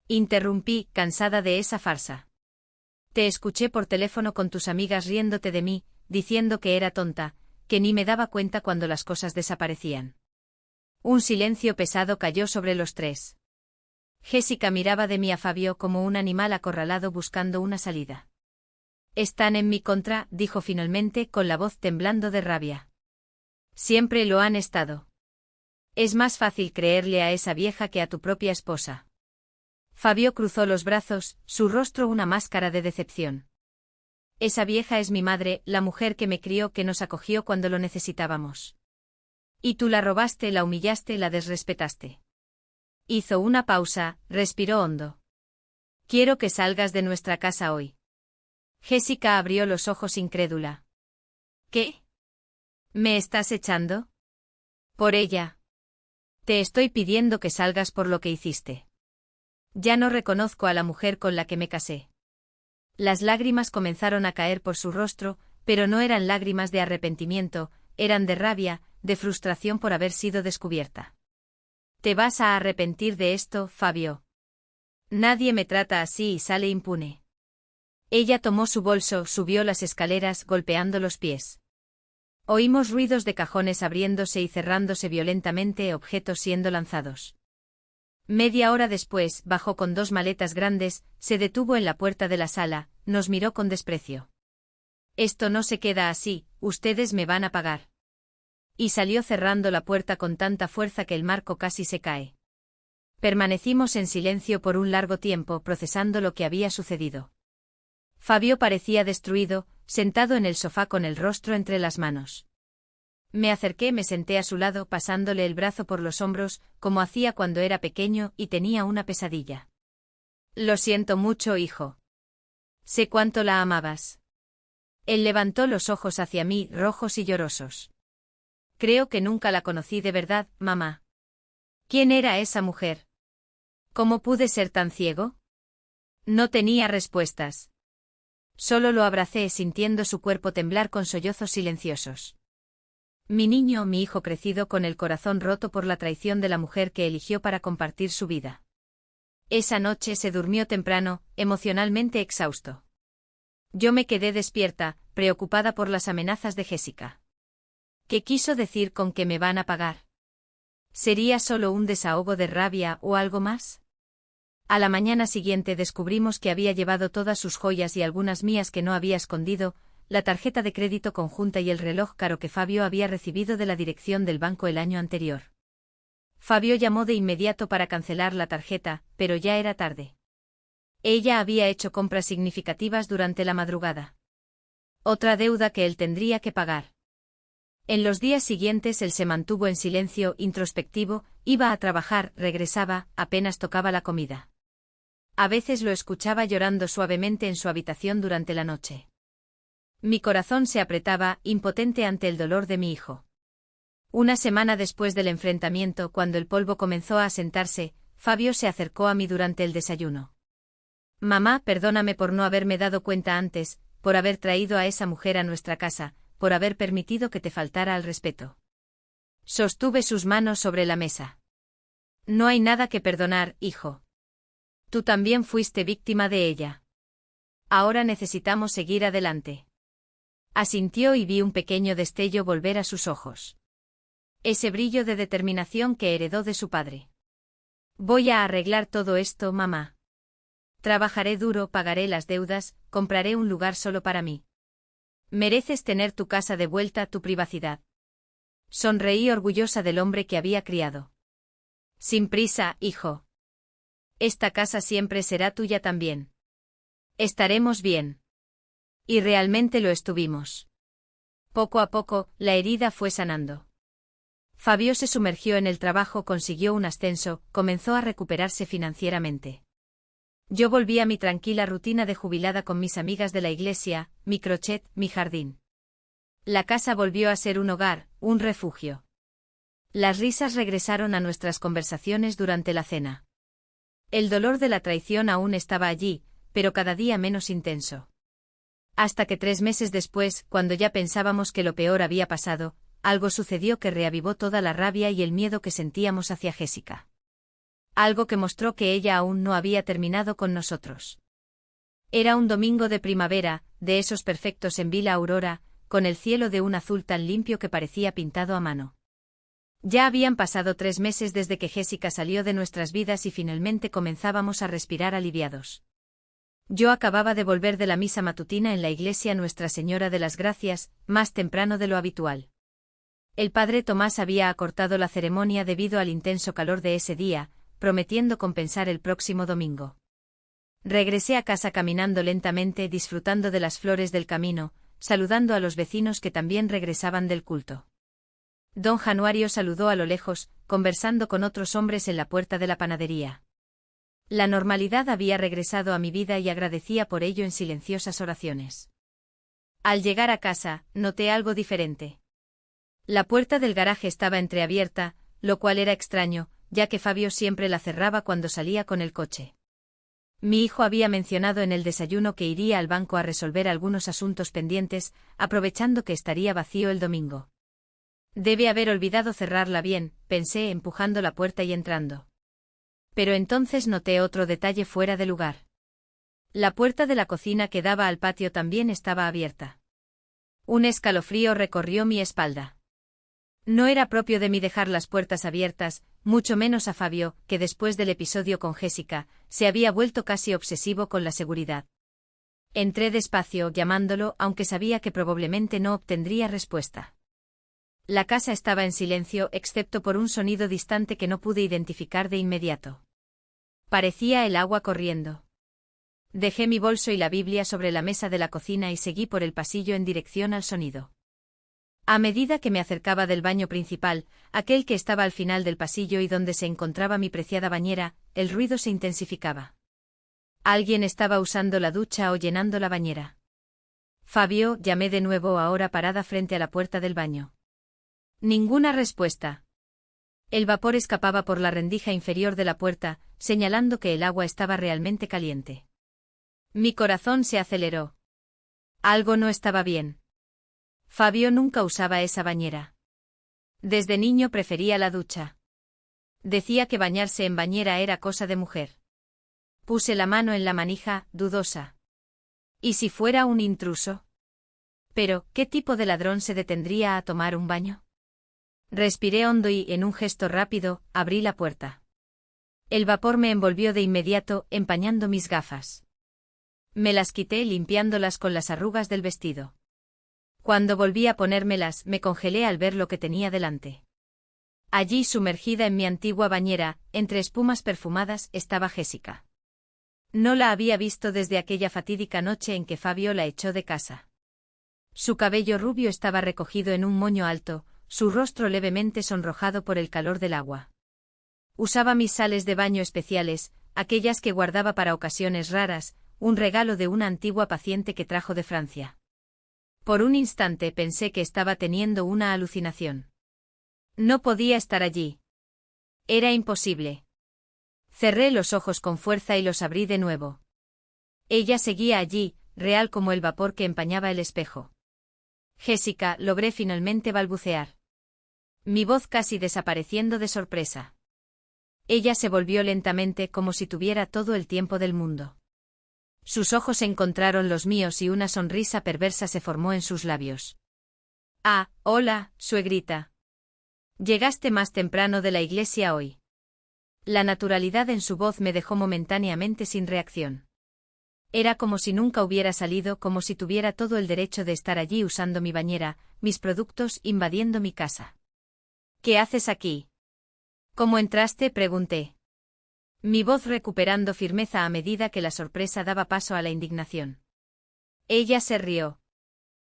Interrumpí, cansada de esa farsa. Te escuché por teléfono con tus amigas riéndote de mí, diciendo que era tonta, que ni me daba cuenta cuando las cosas desaparecían. Un silencio pesado cayó sobre los tres. Jessica miraba de mí a Fabio como un animal acorralado buscando una salida. Están en mi contra, dijo finalmente con la voz temblando de rabia. Siempre lo han estado. Es más fácil creerle a esa vieja que a tu propia esposa. Fabio cruzó los brazos, su rostro una máscara de decepción. Esa vieja es mi madre, la mujer que me crió, que nos acogió cuando lo necesitábamos. Y tú la robaste, la humillaste, la desrespetaste. Hizo una pausa, respiró hondo. Quiero que salgas de nuestra casa hoy. Jessica abrió los ojos incrédula. ¿Qué? ¿Me estás echando? Por ella. Te estoy pidiendo que salgas por lo que hiciste. Ya no reconozco a la mujer con la que me casé. Las lágrimas comenzaron a caer por su rostro, pero no eran lágrimas de arrepentimiento, eran de rabia, de frustración por haber sido descubierta. ¿Te vas a arrepentir de esto, Fabio? Nadie me trata así y sale impune. Ella tomó su bolso, subió las escaleras, golpeando los pies. Oímos ruidos de cajones abriéndose y cerrándose violentamente, objetos siendo lanzados. Media hora después, bajó con 2 maletas grandes, se detuvo en la puerta de la sala, nos miró con desprecio. Esto no se queda así, ustedes me van a pagar. Y salió cerrando la puerta con tanta fuerza que el marco casi se cae. Permanecimos en silencio por un largo tiempo, procesando lo que había sucedido. Fabio parecía destruido, sentado en el sofá con el rostro entre las manos. Me acerqué, me senté a su lado, pasándole el brazo por los hombros, como hacía cuando era pequeño y tenía una pesadilla. Lo siento mucho, hijo. Sé cuánto la amabas. Él levantó los ojos hacia mí, rojos y llorosos. Creo que nunca la conocí de verdad, mamá. ¿Quién era esa mujer? ¿Cómo pude ser tan ciego? No tenía respuestas. Solo lo abracé, sintiendo su cuerpo temblar con sollozos silenciosos. Mi niño, mi hijo crecido con el corazón roto por la traición de la mujer que eligió para compartir su vida. Esa noche se durmió temprano, emocionalmente exhausto. Yo me quedé despierta, preocupada por las amenazas de Jessica. ¿Qué quiso decir con que me van a pagar? ¿Sería solo un desahogo de rabia o algo más? A la mañana siguiente descubrimos que había llevado todas sus joyas y algunas mías que no había escondido, la tarjeta de crédito conjunta y el reloj caro que Fabio había recibido de la dirección del banco el año anterior. Fabio llamó de inmediato para cancelar la tarjeta, pero ya era tarde. Ella había hecho compras significativas durante la madrugada. Otra deuda que él tendría que pagar. En los días siguientes él se mantuvo en silencio, introspectivo, iba a trabajar, regresaba, apenas tocaba la comida. A veces lo escuchaba llorando suavemente en su habitación durante la noche. Mi corazón se apretaba, impotente ante el dolor de mi hijo. Una semana después del enfrentamiento, cuando el polvo comenzó a asentarse, Fabio se acercó a mí durante el desayuno. Mamá, perdóname por no haberme dado cuenta antes, por haber traído a esa mujer a nuestra casa, por haber permitido que te faltara al respeto. Sostuve sus manos sobre la mesa. No hay nada que perdonar, hijo. Tú también fuiste víctima de ella. Ahora necesitamos seguir adelante. Asintió y vi un pequeño destello volver a sus ojos. Ese brillo de determinación que heredó de su padre. Voy a arreglar todo esto, mamá. Trabajaré duro, pagaré las deudas, compraré un lugar solo para mí. Mereces tener tu casa de vuelta, tu privacidad. Sonreí orgullosa del hombre que había criado. Sin prisa, hijo. Esta casa siempre será tuya también. Estaremos bien. Y realmente lo estuvimos. Poco a poco, la herida fue sanando. Fabio se sumergió en el trabajo, consiguió un ascenso, comenzó a recuperarse financieramente. Yo volví a mi tranquila rutina de jubilada con mis amigas de la iglesia, mi crochet, mi jardín. La casa volvió a ser un hogar, un refugio. Las risas regresaron a nuestras conversaciones durante la cena. El dolor de la traición aún estaba allí, pero cada día menos intenso. Hasta que 3 meses después, cuando ya pensábamos que lo peor había pasado, algo sucedió que reavivó toda la rabia y el miedo que sentíamos hacia Jessica. Algo que mostró que ella aún no había terminado con nosotros. Era un domingo de primavera, de esos perfectos en Villa Aurora, con el cielo de un azul tan limpio que parecía pintado a mano. Ya habían pasado 3 meses desde que Jessica salió de nuestras vidas y finalmente comenzábamos a respirar aliviados. Yo acababa de volver de la misa matutina en la iglesia Nuestra Señora de las Gracias, más temprano de lo habitual. El padre Tomás había acortado la ceremonia debido al intenso calor de ese día, prometiendo compensar el próximo domingo. Regresé a casa caminando lentamente, disfrutando de las flores del camino, saludando a los vecinos que también regresaban del culto. Don Januario saludó a lo lejos, conversando con otros hombres en la puerta de la panadería. La normalidad había regresado a mi vida y agradecía por ello en silenciosas oraciones. Al llegar a casa, noté algo diferente. La puerta del garaje estaba entreabierta, lo cual era extraño, ya que Fabio siempre la cerraba cuando salía con el coche. Mi hijo había mencionado en el desayuno que iría al banco a resolver algunos asuntos pendientes, aprovechando que estaría vacío el domingo. Debe haber olvidado cerrarla bien, pensé empujando la puerta y entrando. Pero entonces noté otro detalle fuera de lugar. La puerta de la cocina que daba al patio también estaba abierta. Un escalofrío recorrió mi espalda. No era propio de mí dejar las puertas abiertas, mucho menos a Fabio, que después del episodio con Jessica, se había vuelto casi obsesivo con la seguridad. Entré despacio, llamándolo, aunque sabía que probablemente no obtendría respuesta. La casa estaba en silencio, excepto por un sonido distante que no pude identificar de inmediato. Parecía el agua corriendo. Dejé mi bolso y la Biblia sobre la mesa de la cocina y seguí por el pasillo en dirección al sonido. A medida que me acercaba del baño principal, aquel que estaba al final del pasillo y donde se encontraba mi preciada bañera, el ruido se intensificaba. Alguien estaba usando la ducha o llenando la bañera. Fabio, llamé de nuevo ahora parada frente a la puerta del baño. Ninguna respuesta. El vapor escapaba por la rendija inferior de la puerta, señalando que el agua estaba realmente caliente. Mi corazón se aceleró. Algo no estaba bien. Fabio nunca usaba esa bañera. Desde niño prefería la ducha. Decía que bañarse en bañera era cosa de mujer. Puse la mano en la manija, dudosa. ¿Y si fuera un intruso? Pero, ¿qué tipo de ladrón se detendría a tomar un baño? Respiré hondo y, en un gesto rápido, abrí la puerta. El vapor me envolvió de inmediato, empañando mis gafas. Me las quité limpiándolas con las arrugas del vestido. Cuando volví a ponérmelas, me congelé al ver lo que tenía delante. Allí, sumergida en mi antigua bañera, entre espumas perfumadas, estaba Jessica. No la había visto desde aquella fatídica noche en que Fabio la echó de casa. Su cabello rubio estaba recogido en un moño alto, su rostro levemente sonrojado por el calor del agua. Usaba mis sales de baño especiales, aquellas que guardaba para ocasiones raras, un regalo de una antigua paciente que trajo de Francia. Por un instante pensé que estaba teniendo una alucinación. No podía estar allí. Era imposible. Cerré los ojos con fuerza y los abrí de nuevo. Ella seguía allí, real como el vapor que empañaba el espejo. Jessica, logré finalmente balbucear. Mi voz casi desapareciendo de sorpresa. Ella se volvió lentamente como si tuviera todo el tiempo del mundo. Sus ojos encontraron los míos y una sonrisa perversa se formó en sus labios. Ah, hola, suegrita. Llegaste más temprano de la iglesia hoy. La naturalidad en su voz me dejó momentáneamente sin reacción. Era como si nunca hubiera salido, como si tuviera todo el derecho de estar allí usando mi bañera, mis productos, invadiendo mi casa. ¿Qué haces aquí? ¿Cómo entraste?, pregunté. Mi voz recuperando firmeza a medida que la sorpresa daba paso a la indignación. Ella se rió.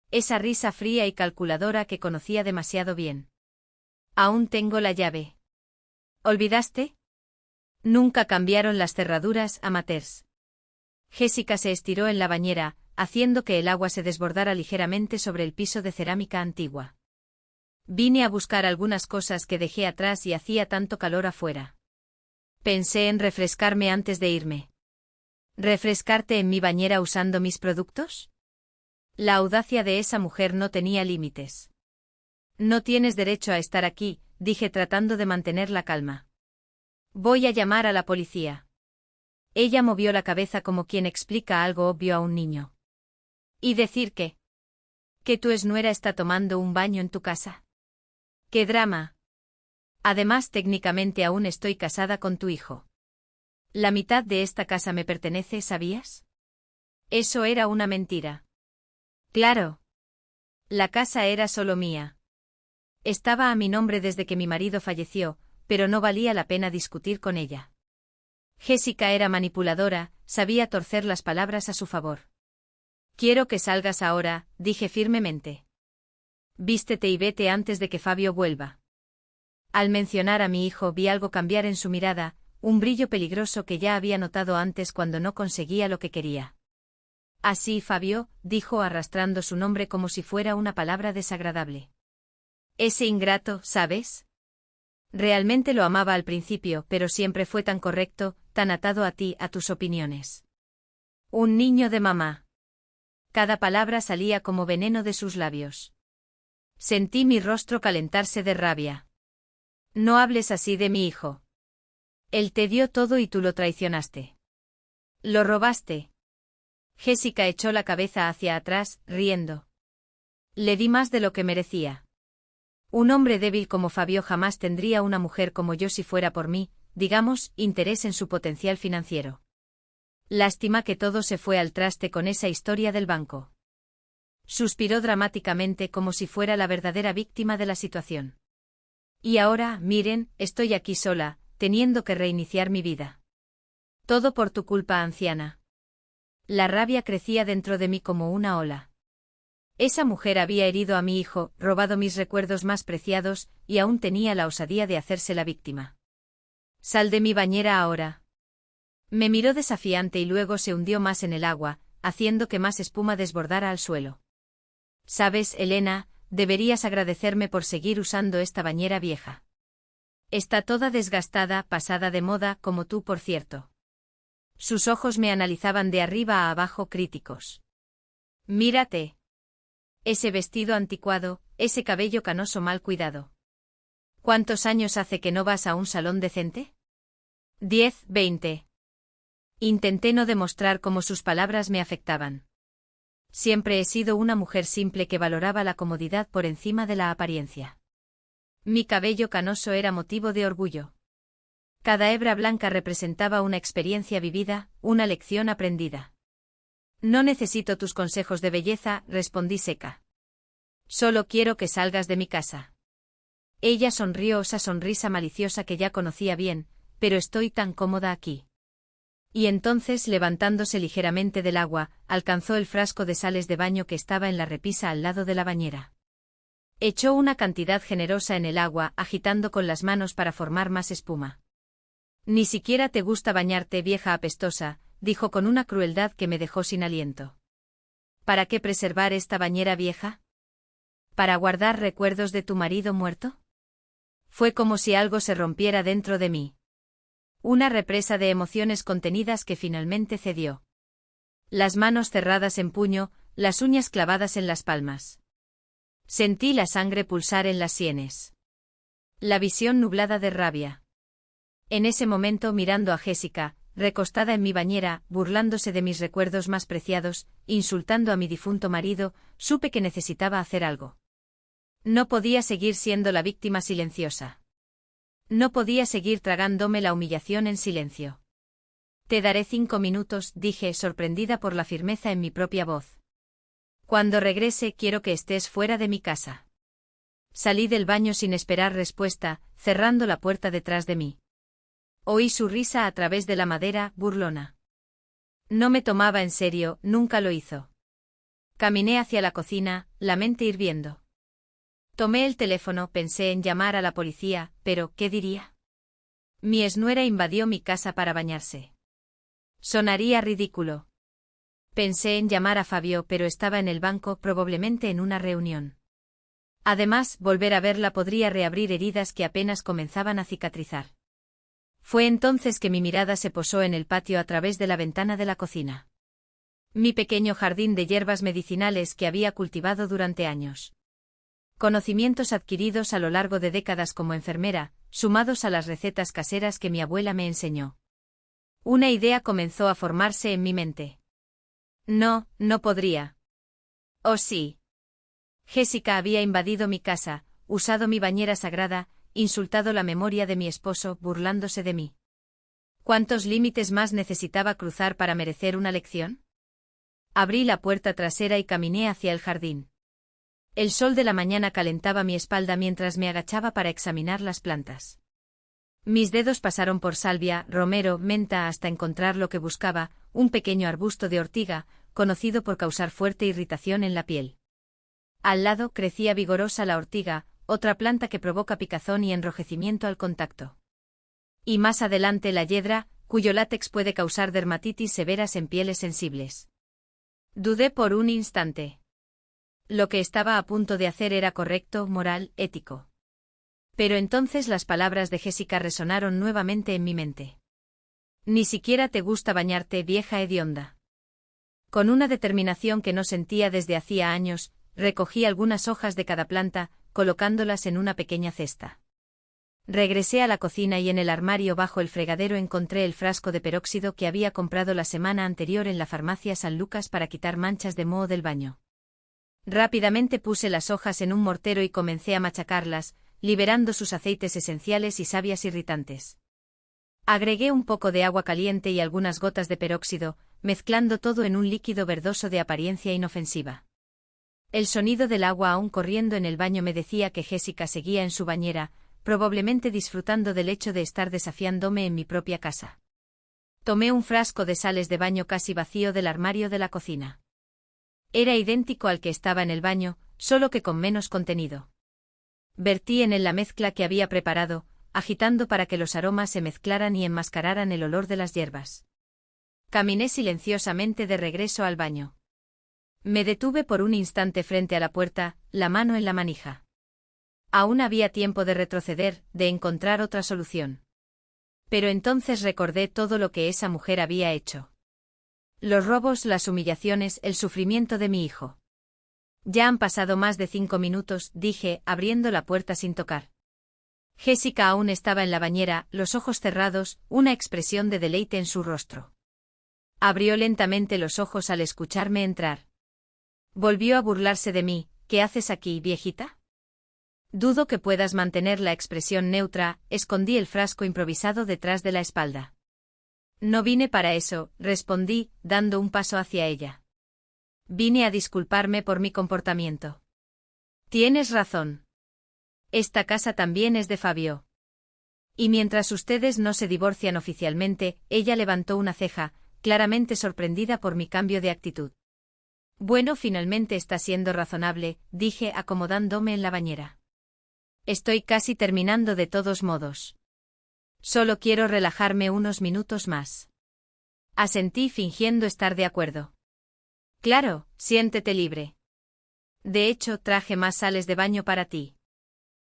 Esa risa fría y calculadora que conocía demasiado bien. Aún tengo la llave. ¿Olvidaste? Nunca cambiaron las cerraduras, amateurs. Jessica se estiró en la bañera, haciendo que el agua se desbordara ligeramente sobre el piso de cerámica antigua. Vine a buscar algunas cosas que dejé atrás y hacía tanto calor afuera. Pensé en refrescarme antes de irme. ¿Refrescarte en mi bañera usando mis productos? La audacia de esa mujer no tenía límites. No tienes derecho a estar aquí, dije tratando de mantener la calma. Voy a llamar a la policía. Ella movió la cabeza como quien explica algo obvio a un niño. ¿Y decir qué? ¿Que tu exnuera está tomando un baño en tu casa? ¡Qué drama! Además, técnicamente aún estoy casada con tu hijo. La mitad de esta casa me pertenece, ¿sabías? Eso era una mentira. Claro. La casa era solo mía. Estaba a mi nombre desde que mi marido falleció, pero no valía la pena discutir con ella. Jessica era manipuladora, sabía torcer las palabras a su favor. Quiero que salgas ahora, dije firmemente. Vístete y vete antes de que Fabio vuelva. Al mencionar a mi hijo vi algo cambiar en su mirada, un brillo peligroso que ya había notado antes cuando no conseguía lo que quería. Así, Fabio, dijo arrastrando su nombre como si fuera una palabra desagradable. Ese ingrato, ¿sabes? Realmente lo amaba al principio, pero siempre fue tan correcto, tan atado a ti, a tus opiniones. Un niño de mamá. Cada palabra salía como veneno de sus labios. Sentí mi rostro calentarse de rabia. No hables así de mi hijo. Él te dio todo y tú lo traicionaste. Lo robaste. Jessica echó la cabeza hacia atrás, riendo. Le di más de lo que merecía. Un hombre débil como Fabio jamás tendría una mujer como yo si fuera por mí, digamos, interés en su potencial financiero. Lástima que todo se fue al traste con esa historia del banco. Suspiró dramáticamente como si fuera la verdadera víctima de la situación. Y ahora, miren, estoy aquí sola, teniendo que reiniciar mi vida. Todo por tu culpa, anciana. La rabia crecía dentro de mí como una ola. Esa mujer había herido a mi hijo, robado mis recuerdos más preciados, y aún tenía la osadía de hacerse la víctima. Sal de mi bañera ahora. Me miró desafiante y luego se hundió más en el agua, haciendo que más espuma desbordara al suelo. Sabes, Elena, deberías agradecerme por seguir usando esta bañera vieja. Está toda desgastada, pasada de moda, como tú, por cierto. Sus ojos me analizaban de arriba a abajo, críticos. Mírate. Ese vestido anticuado, ese cabello canoso mal cuidado. ¿Cuántos años hace que no vas a un salón decente? 10, 20. Intenté no demostrar cómo sus palabras me afectaban. Siempre he sido una mujer simple que valoraba la comodidad por encima de la apariencia. Mi cabello canoso era motivo de orgullo. Cada hebra blanca representaba una experiencia vivida, una lección aprendida. No necesito tus consejos de belleza, respondí seca. Solo quiero que salgas de mi casa. Ella sonrió esa sonrisa maliciosa que ya conocía bien, pero estoy tan cómoda aquí. Y entonces, levantándose ligeramente del agua, alcanzó el frasco de sales de baño que estaba en la repisa al lado de la bañera. Echó una cantidad generosa en el agua, agitando con las manos para formar más espuma. Ni siquiera te gusta bañarte, vieja apestosa, dijo con una crueldad que me dejó sin aliento. ¿Para qué preservar esta bañera vieja? ¿Para guardar recuerdos de tu marido muerto? Fue como si algo se rompiera dentro de mí. Una represa de emociones contenidas que finalmente cedió. Las manos cerradas en puño, las uñas clavadas en las palmas. Sentí la sangre pulsar en las sienes. La visión nublada de rabia. En ese momento, mirando a Jessica, recostada en mi bañera, burlándose de mis recuerdos más preciados, insultando a mi difunto marido, supe que necesitaba hacer algo. No podía seguir siendo la víctima silenciosa. No podía seguir tragándome la humillación en silencio. Te daré 5 minutos, dije, sorprendida por la firmeza en mi propia voz. Cuando regrese quiero que estés fuera de mi casa. Salí del baño sin esperar respuesta, cerrando la puerta detrás de mí. Oí su risa a través de la madera, burlona. No me tomaba en serio, nunca lo hizo. Caminé hacia la cocina, la mente hirviendo. Tomé el teléfono, pensé en llamar a la policía, pero ¿qué diría? Mi exnuera invadió mi casa para bañarse. Sonaría ridículo. Pensé en llamar a Fabio, pero estaba en el banco, probablemente en una reunión. Además, volver a verla podría reabrir heridas que apenas comenzaban a cicatrizar. Fue entonces que mi mirada se posó en el patio a través de la ventana de la cocina. Mi pequeño jardín de hierbas medicinales que había cultivado durante años. Conocimientos adquiridos a lo largo de décadas como enfermera, sumados a las recetas caseras que mi abuela me enseñó. Una idea comenzó a formarse en mi mente. No, no podría. Oh sí. Jessica había invadido mi casa, usado mi bañera sagrada, insultado la memoria de mi esposo, burlándose de mí. ¿Cuántos límites más necesitaba cruzar para merecer una lección? Abrí la puerta trasera y caminé hacia el jardín. El sol de la mañana calentaba mi espalda mientras me agachaba para examinar las plantas. Mis dedos pasaron por salvia, romero, menta hasta encontrar lo que buscaba, un pequeño arbusto de ortiga, conocido por causar fuerte irritación en la piel. Al lado crecía vigorosa la ortiga, otra planta que provoca picazón y enrojecimiento al contacto. Y más adelante la hiedra, cuyo látex puede causar dermatitis severas en pieles sensibles. Dudé por un instante. Lo que estaba a punto de hacer era correcto, moral, ético. Pero entonces las palabras de Jessica resonaron nuevamente en mi mente. Ni siquiera te gusta bañarte, vieja hedionda. Con una determinación que no sentía desde hacía años, recogí algunas hojas de cada planta, colocándolas en una pequeña cesta. Regresé a la cocina y en el armario bajo el fregadero encontré el frasco de peróxido que había comprado la semana anterior en la farmacia San Lucas para quitar manchas de moho del baño. Rápidamente puse las hojas en un mortero y comencé a machacarlas, liberando sus aceites esenciales y sabias irritantes. Agregué un poco de agua caliente y algunas gotas de peróxido, mezclando todo en un líquido verdoso de apariencia inofensiva. El sonido del agua aún corriendo en el baño me decía que Jessica seguía en su bañera, probablemente disfrutando del hecho de estar desafiándome en mi propia casa. Tomé un frasco de sales de baño casi vacío del armario de la cocina. Era idéntico al que estaba en el baño, solo que con menos contenido. Vertí en él la mezcla que había preparado, agitando para que los aromas se mezclaran y enmascararan el olor de las hierbas. Caminé silenciosamente de regreso al baño. Me detuve por un instante frente a la puerta, la mano en la manija. Aún había tiempo de retroceder, de encontrar otra solución. Pero entonces recordé todo lo que esa mujer había hecho. Los robos, las humillaciones, el sufrimiento de mi hijo. Ya han pasado más de 5 minutos, dije, abriendo la puerta sin tocar. Jessica aún estaba en la bañera, los ojos cerrados, una expresión de deleite en su rostro. Abrió lentamente los ojos al escucharme entrar. Volvió a burlarse de mí. ¿Qué haces aquí, viejita? Dudo que puedas mantener la expresión neutra, escondí el frasco improvisado detrás de la espalda. No vine para eso, respondí, dando un paso hacia ella. Vine a disculparme por mi comportamiento. Tienes razón. Esta casa también es de Fabio. Y mientras ustedes no se divorcian oficialmente, ella levantó una ceja, claramente sorprendida por mi cambio de actitud. Bueno, finalmente está siendo razonable, dije acomodándome en la bañera. Estoy casi terminando de todos modos. Solo quiero relajarme unos minutos más. Asentí fingiendo estar de acuerdo. Claro, siéntete libre. De hecho, traje más sales de baño para ti.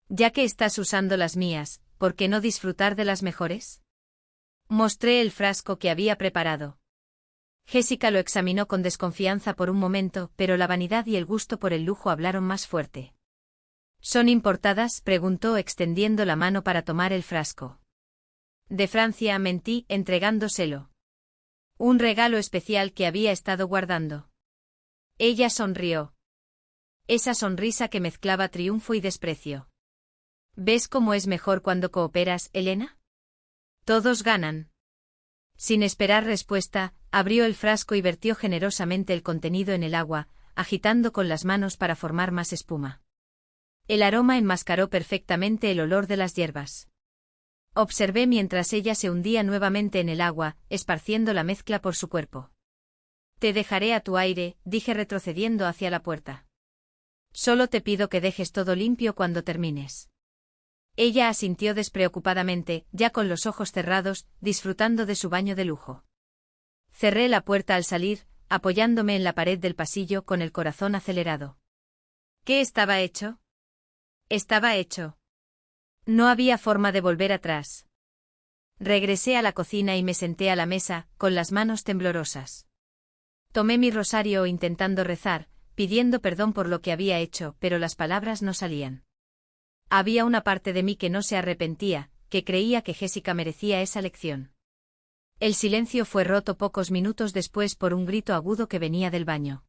Ya que estás usando las mías, ¿por qué no disfrutar de las mejores? Mostré el frasco que había preparado. Jessica lo examinó con desconfianza por un momento, pero la vanidad y el gusto por el lujo hablaron más fuerte. ¿Son importadas?, preguntó extendiendo la mano para tomar el frasco. De Francia, mentí, entregándoselo. Un regalo especial que había estado guardando. Ella sonrió. Esa sonrisa que mezclaba triunfo y desprecio. ¿Ves cómo es mejor cuando cooperas, Elena? Todos ganan. Sin esperar respuesta, abrió el frasco y vertió generosamente el contenido en el agua, agitando con las manos para formar más espuma. El aroma enmascaró perfectamente el olor de las hierbas. Observé mientras ella se hundía nuevamente en el agua, esparciendo la mezcla por su cuerpo. Te dejaré a tu aire, dije retrocediendo hacia la puerta. Solo te pido que dejes todo limpio cuando termines. Ella asintió despreocupadamente, ya con los ojos cerrados, disfrutando de su baño de lujo. Cerré la puerta al salir, apoyándome en la pared del pasillo con el corazón acelerado. ¿Qué estaba hecho? Estaba hecho. No había forma de volver atrás. Regresé a la cocina y me senté a la mesa, con las manos temblorosas. Tomé mi rosario intentando rezar, pidiendo perdón por lo que había hecho, pero las palabras no salían. Había una parte de mí que no se arrepentía, que creía que Jessica merecía esa lección. El silencio fue roto pocos minutos después por un grito agudo que venía del baño.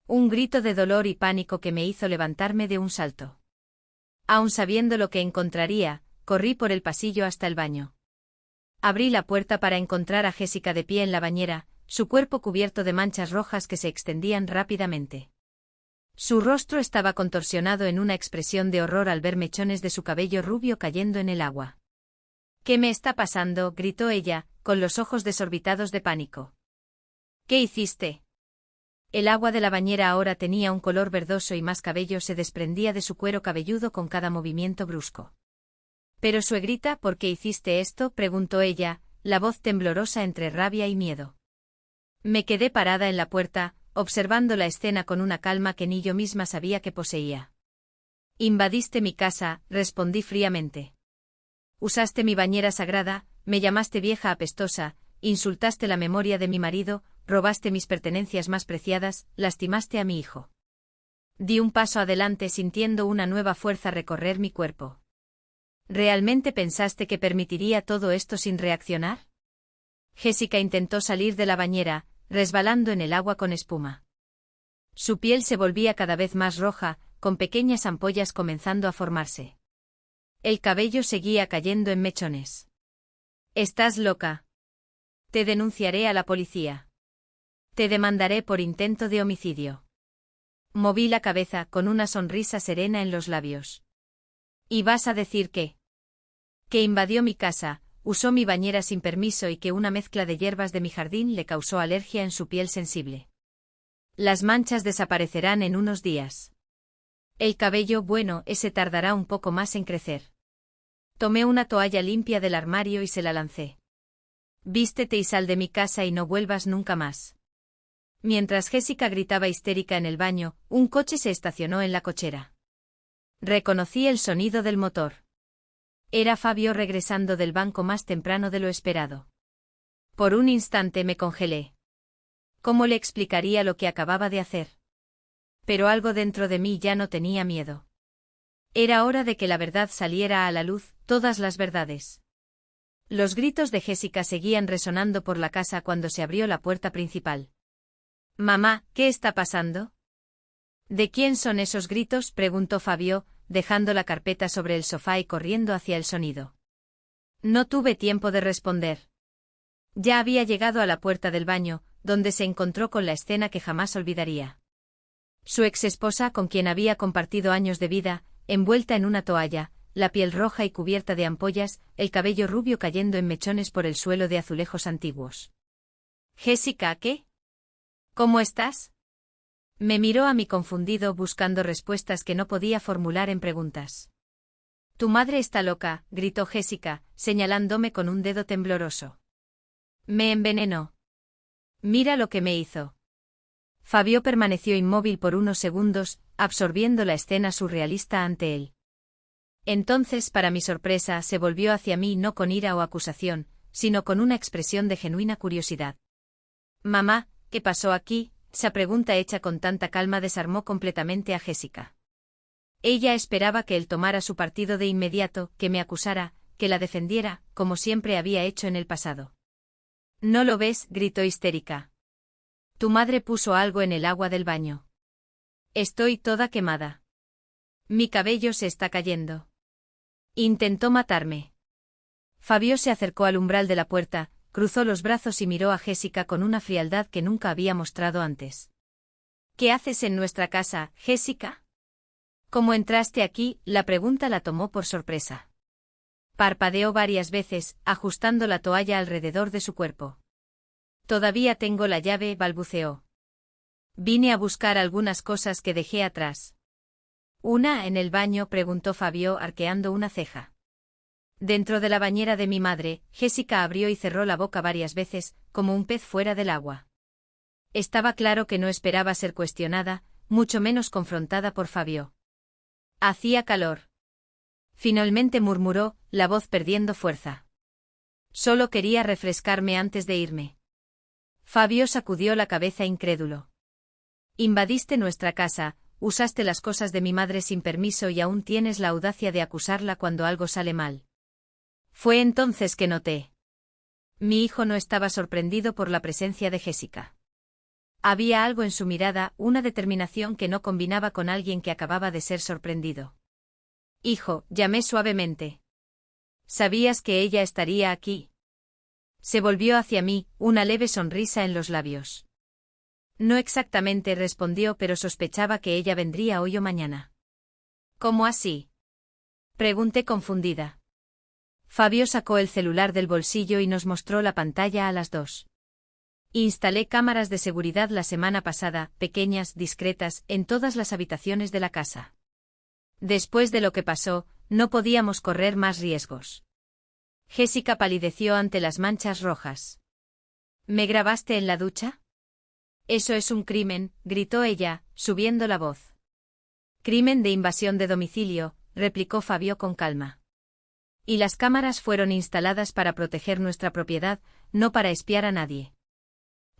Un grito de dolor y pánico que me hizo levantarme de un salto. Aun sabiendo lo que encontraría, corrí por el pasillo hasta el baño. Abrí la puerta para encontrar a Jessica de pie en la bañera, su cuerpo cubierto de manchas rojas que se extendían rápidamente. Su rostro estaba contorsionado en una expresión de horror al ver mechones de su cabello rubio cayendo en el agua. ¿Qué me está pasando?, gritó ella, con los ojos desorbitados de pánico. ¿Qué hiciste? El agua de la bañera ahora tenía un color verdoso y más cabello se desprendía de su cuero cabelludo con cada movimiento brusco. —Pero suegrita, ¿por qué hiciste esto?, preguntó ella, la voz temblorosa entre rabia y miedo. Me quedé parada en la puerta, observando la escena con una calma que ni yo misma sabía que poseía. Invadiste mi casa, respondí fríamente. Usaste mi bañera sagrada, me llamaste vieja apestosa, insultaste la memoria de mi marido, robaste mis pertenencias más preciadas, lastimaste a mi hijo. Di un paso adelante sintiendo una nueva fuerza recorrer mi cuerpo. ¿Realmente pensaste que permitiría todo esto sin reaccionar? Jessica intentó salir de la bañera, resbalando en el agua con espuma. Su piel se volvía cada vez más roja, con pequeñas ampollas comenzando a formarse. El cabello seguía cayendo en mechones. «Estás loca. Te denunciaré a la policía. Te demandaré por intento de homicidio». Moví la cabeza con una sonrisa serena en los labios. «¿Y vas a decir qué? Que invadió mi casa, usó mi bañera sin permiso y que una mezcla de hierbas de mi jardín le causó alergia en su piel sensible. Las manchas desaparecerán en unos días. El cabello, bueno, ese tardará un poco más en crecer». Tomé una toalla limpia del armario y se la lancé. «Vístete y sal de mi casa y no vuelvas nunca más». Mientras Jessica gritaba histérica en el baño, un coche se estacionó en la cochera. Reconocí el sonido del motor. Era Fabio regresando del banco más temprano de lo esperado. Por un instante me congelé. ¿Cómo le explicaría lo que acababa de hacer? Pero algo dentro de mí ya no tenía miedo. Era hora de que la verdad saliera a la luz, todas las verdades. Los gritos de Jessica seguían resonando por la casa cuando se abrió la puerta principal. «Mamá, ¿qué está pasando?» «¿De quién son esos gritos?», preguntó Fabio, dejando la carpeta sobre el sofá y corriendo hacia el sonido. No tuve tiempo de responder. Ya había llegado a la puerta del baño, donde se encontró con la escena que jamás olvidaría. Su exesposa, con quien había compartido años de vida, envuelta en una toalla, la piel roja y cubierta de ampollas, el cabello rubio cayendo en mechones por el suelo de azulejos antiguos. «Jessica, ¿qué? ¿Cómo estás?» Me miró a mí confundido buscando respuestas que no podía formular en preguntas. «Tu madre está loca», gritó Jessica, señalándome con un dedo tembloroso. «Me envenenó. Mira lo que me hizo». Fabio permaneció inmóvil por unos segundos, absorbiendo la escena surrealista ante él. Entonces, para mi sorpresa, se volvió hacia mí no con ira o acusación, sino con una expresión de genuina curiosidad. «Mamá, ¿qué pasó aquí?», esa pregunta hecha con tanta calma desarmó completamente a Jessica. Ella esperaba que él tomara su partido de inmediato, que me acusara, que la defendiera, como siempre había hecho en el pasado. «¿No lo ves?», gritó histérica. «Tu madre puso algo en el agua del baño. Estoy toda quemada. Mi cabello se está cayendo. Intentó matarme». Fabio se acercó al umbral de la puerta, cruzó los brazos y miró a Jessica con una frialdad que nunca había mostrado antes. «¿Qué haces en nuestra casa, Jessica?» «¿Cómo entraste aquí?», la pregunta la tomó por sorpresa. Parpadeó varias veces, ajustando la toalla alrededor de su cuerpo. «Todavía tengo la llave», balbuceó. «Vine a buscar algunas cosas que dejé atrás». «¿Una en el baño?», preguntó Fabio arqueando una ceja. Dentro de la bañera de mi madre, Jessica abrió y cerró la boca varias veces, como un pez fuera del agua. Estaba claro que no esperaba ser cuestionada, mucho menos confrontada por Fabio. Hacía calor. Finalmente murmuró, la voz perdiendo fuerza. «Solo quería refrescarme antes de irme». Fabio sacudió la cabeza incrédulo. «Invadiste nuestra casa, usaste las cosas de mi madre sin permiso y aún tienes la audacia de acusarla cuando algo sale mal». Fue entonces que noté. Mi hijo no estaba sorprendido por la presencia de Jessica. Había algo en su mirada, una determinación que no combinaba con alguien que acababa de ser sorprendido. «Hijo», llamé suavemente. «¿Sabías que ella estaría aquí?» Se volvió hacia mí, una leve sonrisa en los labios. «No exactamente», respondió, pero sospechaba que ella vendría hoy o mañana. «¿Cómo así?», pregunté confundida. Fabio sacó el celular del bolsillo y nos mostró la pantalla a las dos. Instalé cámaras de seguridad la semana pasada, pequeñas, discretas, en todas las habitaciones de la casa. Después de lo que pasó, no podíamos correr más riesgos. Jessica palideció ante las manchas rojas. ¿Me grabaste en la ducha? Eso es un crimen, gritó ella, subiendo la voz. Crimen de invasión de domicilio, replicó Fabio con calma. Y las cámaras fueron instaladas para proteger nuestra propiedad, no para espiar a nadie.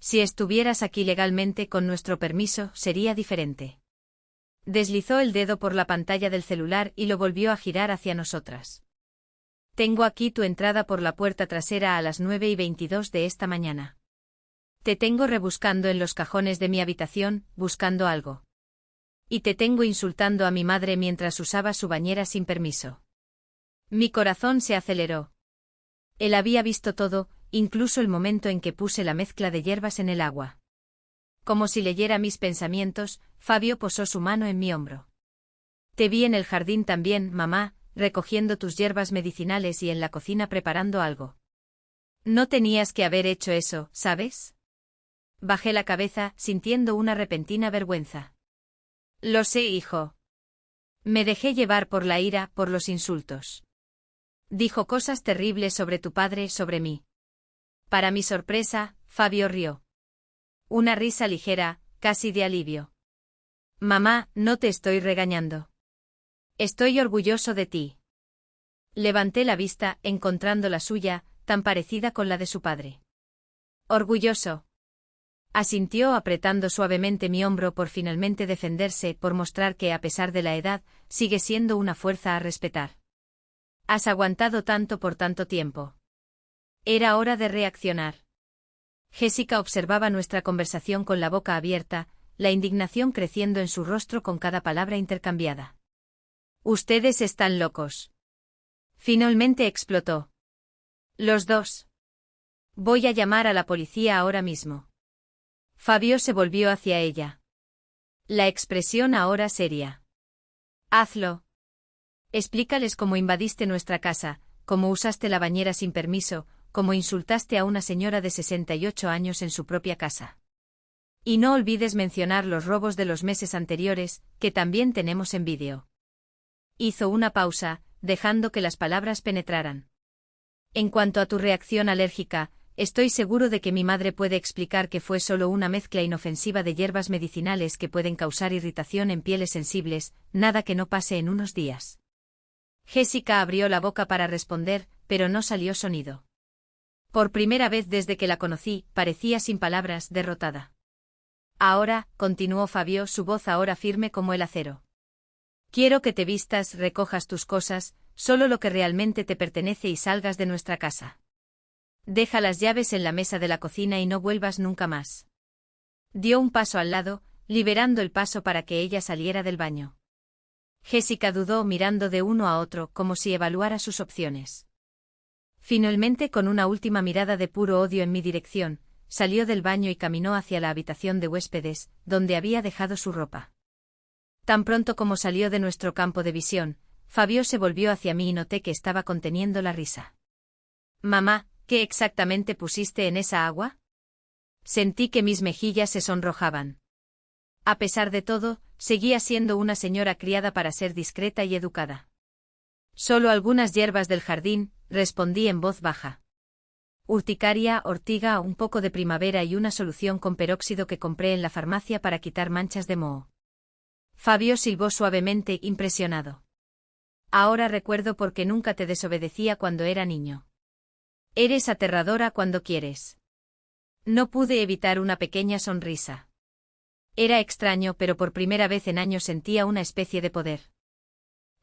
Si estuvieras aquí legalmente con nuestro permiso, sería diferente. Deslizó el dedo por la pantalla del celular y lo volvió a girar hacia nosotras. Tengo aquí tu entrada por la puerta trasera a las 9:22 de esta mañana. Te tengo rebuscando en los cajones de mi habitación, buscando algo. Y te tengo insultando a mi madre mientras usaba su bañera sin permiso. Mi corazón se aceleró. Él había visto todo, incluso el momento en que puse la mezcla de hierbas en el agua. Como si leyera mis pensamientos, Fabio posó su mano en mi hombro. Te vi en el jardín también, mamá, recogiendo tus hierbas medicinales y en la cocina preparando algo. No tenías que haber hecho eso, ¿sabes? Bajé la cabeza, sintiendo una repentina vergüenza. Lo sé, hijo. Me dejé llevar por la ira, por los insultos. Dijo cosas terribles sobre tu padre, sobre mí. Para mi sorpresa, Fabio rió. Una risa ligera, casi de alivio. Mamá, no te estoy regañando. Estoy orgulloso de ti. Levanté la vista, encontrando la suya, tan parecida con la de su padre. Orgulloso. Asintió apretando suavemente mi hombro por finalmente defenderse, por mostrar que a pesar de la edad, sigue siendo una fuerza a respetar. Has aguantado tanto por tanto tiempo. Era hora de reaccionar. Jessica observaba nuestra conversación con la boca abierta, la indignación creciendo en su rostro con cada palabra intercambiada. Ustedes están locos. Finalmente explotó. Los dos. Voy a llamar a la policía ahora mismo. Fabio se volvió hacia ella. La expresión ahora seria. Hazlo. Explícales cómo invadiste nuestra casa, cómo usaste la bañera sin permiso, cómo insultaste a una señora de 68 años en su propia casa. Y no olvides mencionar los robos de los meses anteriores, que también tenemos en vídeo. Hizo una pausa, dejando que las palabras penetraran. En cuanto a tu reacción alérgica, estoy seguro de que mi madre puede explicar que fue solo una mezcla inofensiva de hierbas medicinales que pueden causar irritación en pieles sensibles, nada que no pase en unos días. Jessica abrió la boca para responder, pero no salió sonido. Por primera vez desde que la conocí, parecía sin palabras, derrotada. Ahora, continuó Fabio, su voz ahora firme como el acero. Quiero que te vistas, recojas tus cosas, solo lo que realmente te pertenece y salgas de nuestra casa. Deja las llaves en la mesa de la cocina y no vuelvas nunca más. Dio un paso al lado, liberando el paso para que ella saliera del baño. Jessica dudó mirando de uno a otro como si evaluara sus opciones. Finalmente, con una última mirada de puro odio en mi dirección, salió del baño y caminó hacia la habitación de huéspedes, donde había dejado su ropa. Tan pronto como salió de nuestro campo de visión, Fabio se volvió hacia mí y noté que estaba conteniendo la risa. Mamá, ¿qué exactamente pusiste en esa agua? Sentí que mis mejillas se sonrojaban. A pesar de todo, seguía siendo una señora criada para ser discreta y educada. Solo algunas hierbas del jardín, respondí en voz baja. Urticaria, ortiga, un poco de primavera y una solución con peróxido que compré en la farmacia para quitar manchas de moho. Fabio silbó suavemente, impresionado. Ahora recuerdo por qué nunca te desobedecía cuando era niño. Eres aterradora cuando quieres. No pude evitar una pequeña sonrisa. Era extraño, pero por primera vez en años sentía una especie de poder.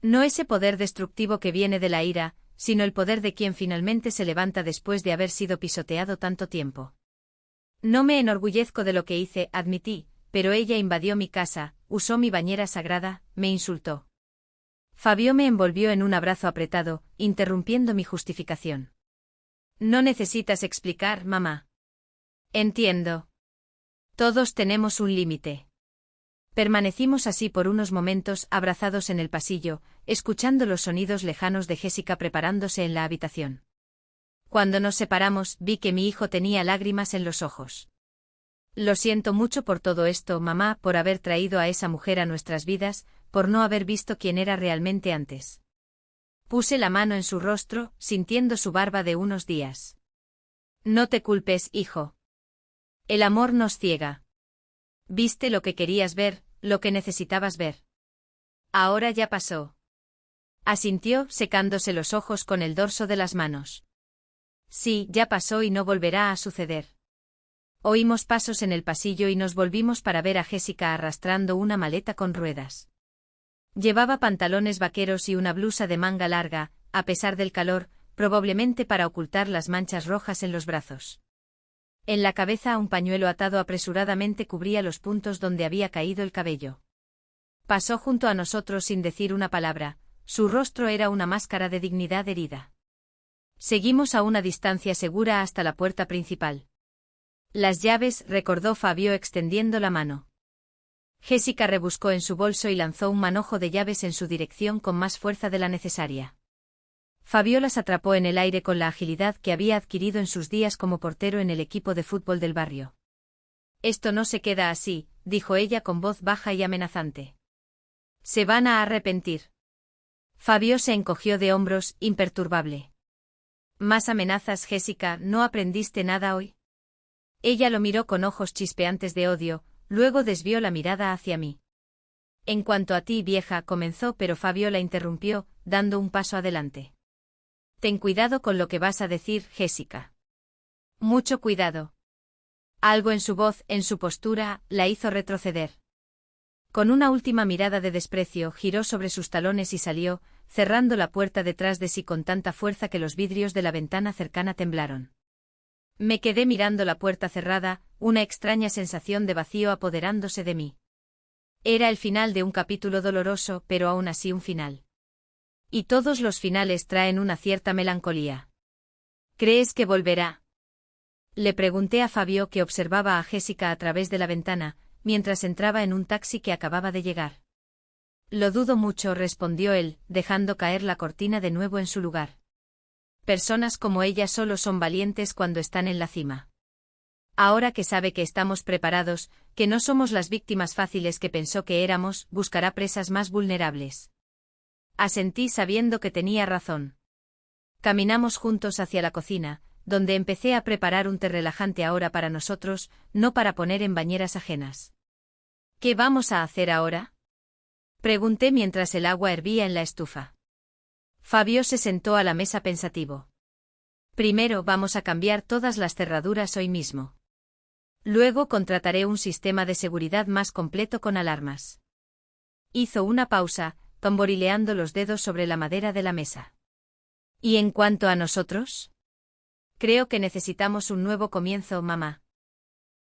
No ese poder destructivo que viene de la ira, sino el poder de quien finalmente se levanta después de haber sido pisoteado tanto tiempo. No me enorgullezco de lo que hice, admití, pero ella invadió mi casa, usó mi bañera sagrada, me insultó. Fabio me envolvió en un abrazo apretado, interrumpiendo mi justificación. No necesitas explicar, mamá. Entiendo. Todos tenemos un límite. Permanecimos así por unos momentos abrazados en el pasillo, escuchando los sonidos lejanos de Jessica preparándose en la habitación. Cuando nos separamos, vi que mi hijo tenía lágrimas en los ojos. Lo siento mucho por todo esto, mamá, por haber traído a esa mujer a nuestras vidas, por no haber visto quién era realmente antes. Puse la mano en su rostro, sintiendo su barba de unos días. No te culpes, hijo. El amor nos ciega. Viste lo que querías ver, lo que necesitabas ver. Ahora ya pasó. Asintió, secándose los ojos con el dorso de las manos. Sí, ya pasó y no volverá a suceder. Oímos pasos en el pasillo y nos volvimos para ver a Jessica arrastrando una maleta con ruedas. Llevaba pantalones vaqueros y una blusa de manga larga, a pesar del calor, probablemente para ocultar las manchas rojas en los brazos. En la cabeza un pañuelo atado apresuradamente cubría los puntos donde había caído el cabello. Pasó junto a nosotros sin decir una palabra, su rostro era una máscara de dignidad herida. Seguimos a una distancia segura hasta la puerta principal. Las llaves, recordó Fabio extendiendo la mano. Jessica rebuscó en su bolso y lanzó un manojo de llaves en su dirección con más fuerza de la necesaria. Fabio las atrapó en el aire con la agilidad que había adquirido en sus días como portero en el equipo de fútbol del barrio. Esto no se queda así, dijo ella con voz baja y amenazante. Se van a arrepentir. Fabio se encogió de hombros, imperturbable. ¿Más amenazas, Jessica? ¿No aprendiste nada hoy? Ella lo miró con ojos chispeantes de odio, luego desvió la mirada hacia mí. En cuanto a ti, vieja, comenzó, pero Fabio la interrumpió, dando un paso adelante. Ten cuidado con lo que vas a decir, Jessica. Mucho cuidado. Algo en su voz, en su postura, la hizo retroceder. Con una última mirada de desprecio, giró sobre sus talones y salió, cerrando la puerta detrás de sí con tanta fuerza que los vidrios de la ventana cercana temblaron. Me quedé mirando la puerta cerrada, una extraña sensación de vacío apoderándose de mí. Era el final de un capítulo doloroso, pero aún así un final. Y todos los finales traen una cierta melancolía. ¿Crees que volverá? Le pregunté a Fabio, que observaba a Jessica a través de la ventana, mientras entraba en un taxi que acababa de llegar. Lo dudo mucho, respondió él, dejando caer la cortina de nuevo en su lugar. Personas como ella solo son valientes cuando están en la cima. Ahora que sabe que estamos preparados, que no somos las víctimas fáciles que pensó que éramos, buscará presas más vulnerables. Asentí sabiendo que tenía razón. Caminamos juntos hacia la cocina, donde empecé a preparar un té relajante ahora para nosotros, no para poner en bañeras ajenas. ¿Qué vamos a hacer ahora? Pregunté mientras el agua hervía en la estufa. Fabio se sentó a la mesa pensativo. Primero vamos a cambiar todas las cerraduras hoy mismo. Luego contrataré un sistema de seguridad más completo con alarmas. Hizo una pausa, tamborileando los dedos sobre la madera de la mesa. ¿Y en cuanto a nosotros? Creo que necesitamos un nuevo comienzo, mamá.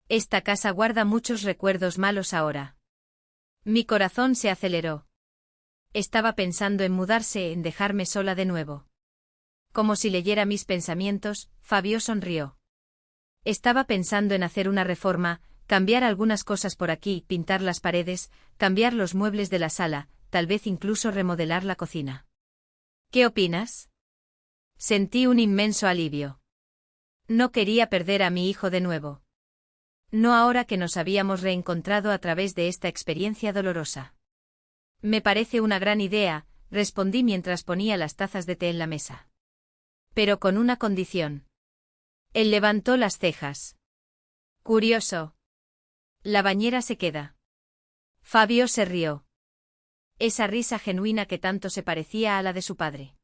Esta casa guarda muchos recuerdos malos ahora. Mi corazón se aceleró. Estaba pensando en mudarse, en dejarme sola de nuevo. Como si leyera mis pensamientos, Fabio sonrió. Estaba pensando en hacer una reforma, cambiar algunas cosas por aquí, pintar las paredes, cambiar los muebles de la sala, tal vez incluso remodelar la cocina. ¿Qué opinas? Sentí un inmenso alivio. No quería perder a mi hijo de nuevo. No ahora que nos habíamos reencontrado a través de esta experiencia dolorosa. Me parece una gran idea, respondí mientras ponía las tazas de té en la mesa. Pero con una condición. Él levantó las cejas. Curioso. La bañera se queda. Fabio se rió. Esa risa genuina que tanto se parecía a la de su padre.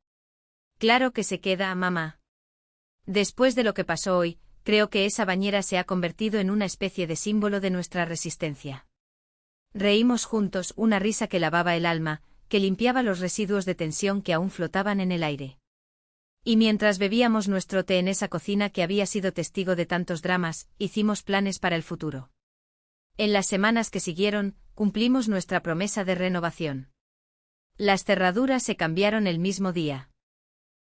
Claro que se queda, mamá. Después de lo que pasó hoy, creo que esa bañera se ha convertido en una especie de símbolo de nuestra resistencia. Reímos juntos, una risa que lavaba el alma, que limpiaba los residuos de tensión que aún flotaban en el aire. Y mientras bebíamos nuestro té en esa cocina que había sido testigo de tantos dramas, hicimos planes para el futuro. En las semanas que siguieron, cumplimos nuestra promesa de renovación. Las cerraduras se cambiaron el mismo día.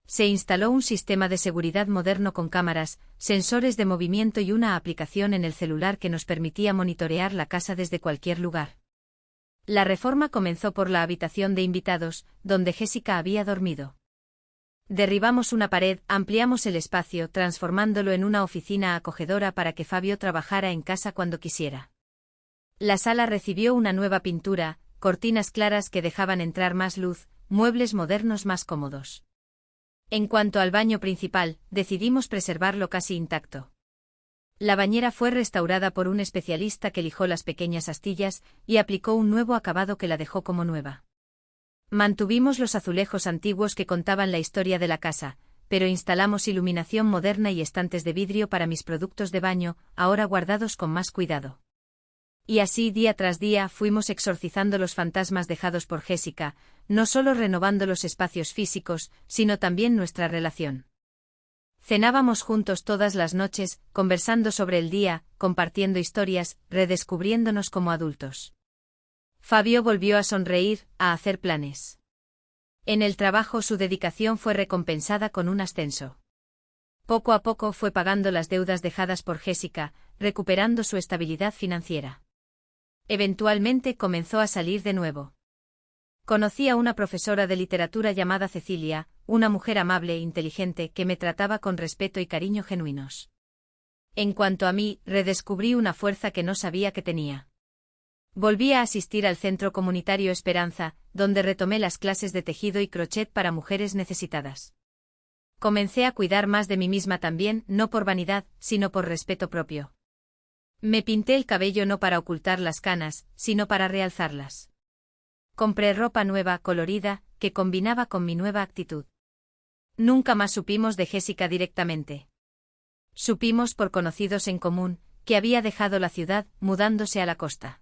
Se instaló un sistema de seguridad moderno con cámaras, sensores de movimiento y una aplicación en el celular que nos permitía monitorear la casa desde cualquier lugar. La reforma comenzó por la habitación de invitados, donde Jessica había dormido. Derribamos una pared, ampliamos el espacio, transformándolo en una oficina acogedora para que Fabio trabajara en casa cuando quisiera. La sala recibió una nueva pintura, cortinas claras que dejaban entrar más luz, muebles modernos más cómodos. En cuanto al baño principal, decidimos preservarlo casi intacto. La bañera fue restaurada por un especialista que lijó las pequeñas astillas y aplicó un nuevo acabado que la dejó como nueva. Mantuvimos los azulejos antiguos que contaban la historia de la casa, pero instalamos iluminación moderna y estantes de vidrio para mis productos de baño, ahora guardados con más cuidado. Y así día tras día fuimos exorcizando los fantasmas dejados por Jessica, no solo renovando los espacios físicos, sino también nuestra relación. Cenábamos juntos todas las noches, conversando sobre el día, compartiendo historias, redescubriéndonos como adultos. Fabio volvió a sonreír, a hacer planes. En el trabajo su dedicación fue recompensada con un ascenso. Poco a poco fue pagando las deudas dejadas por Jessica, recuperando su estabilidad financiera. Eventualmente comenzó a salir de nuevo. Conocí a una profesora de literatura llamada Cecilia, una mujer amable e inteligente que me trataba con respeto y cariño genuinos. En cuanto a mí, redescubrí una fuerza que no sabía que tenía. Volví a asistir al Centro Comunitario Esperanza, donde retomé las clases de tejido y crochet para mujeres necesitadas. Comencé a cuidar más de mí misma también, no por vanidad, sino por respeto propio. Me pinté el cabello no para ocultar las canas, sino para realzarlas. Compré ropa nueva, colorida, que combinaba con mi nueva actitud. Nunca más supimos de Jessica directamente. Supimos por conocidos en común, que había dejado la ciudad, mudándose a la costa.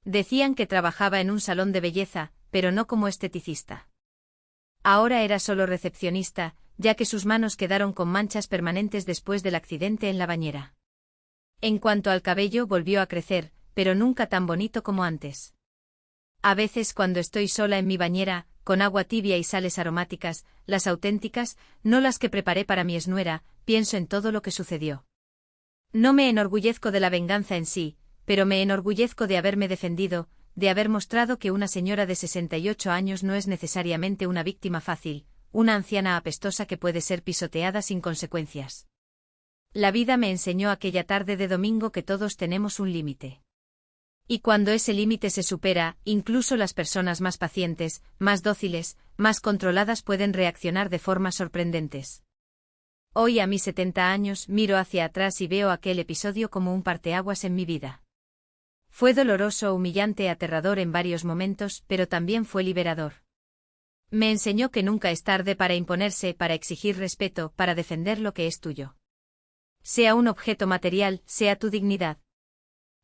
Decían que trabajaba en un salón de belleza, pero no como esteticista. Ahora era solo recepcionista, ya que sus manos quedaron con manchas permanentes después del accidente en la bañera. En cuanto al cabello, volvió a crecer, pero nunca tan bonito como antes. A veces cuando estoy sola en mi bañera, con agua tibia y sales aromáticas, las auténticas, no las que preparé para mi exnuera, pienso en todo lo que sucedió. No me enorgullezco de la venganza en sí, pero me enorgullezco de haberme defendido, de haber mostrado que una señora de 68 años no es necesariamente una víctima fácil, una anciana apestosa que puede ser pisoteada sin consecuencias. La vida me enseñó aquella tarde de domingo que todos tenemos un límite. Y cuando ese límite se supera, incluso las personas más pacientes, más dóciles, más controladas pueden reaccionar de formas sorprendentes. Hoy a mis 70 años miro hacia atrás y veo aquel episodio como un parteaguas en mi vida. Fue doloroso, humillante, aterrador en varios momentos, pero también fue liberador. Me enseñó que nunca es tarde para imponerse, para exigir respeto, para defender lo que es tuyo. Sea un objeto material, sea tu dignidad.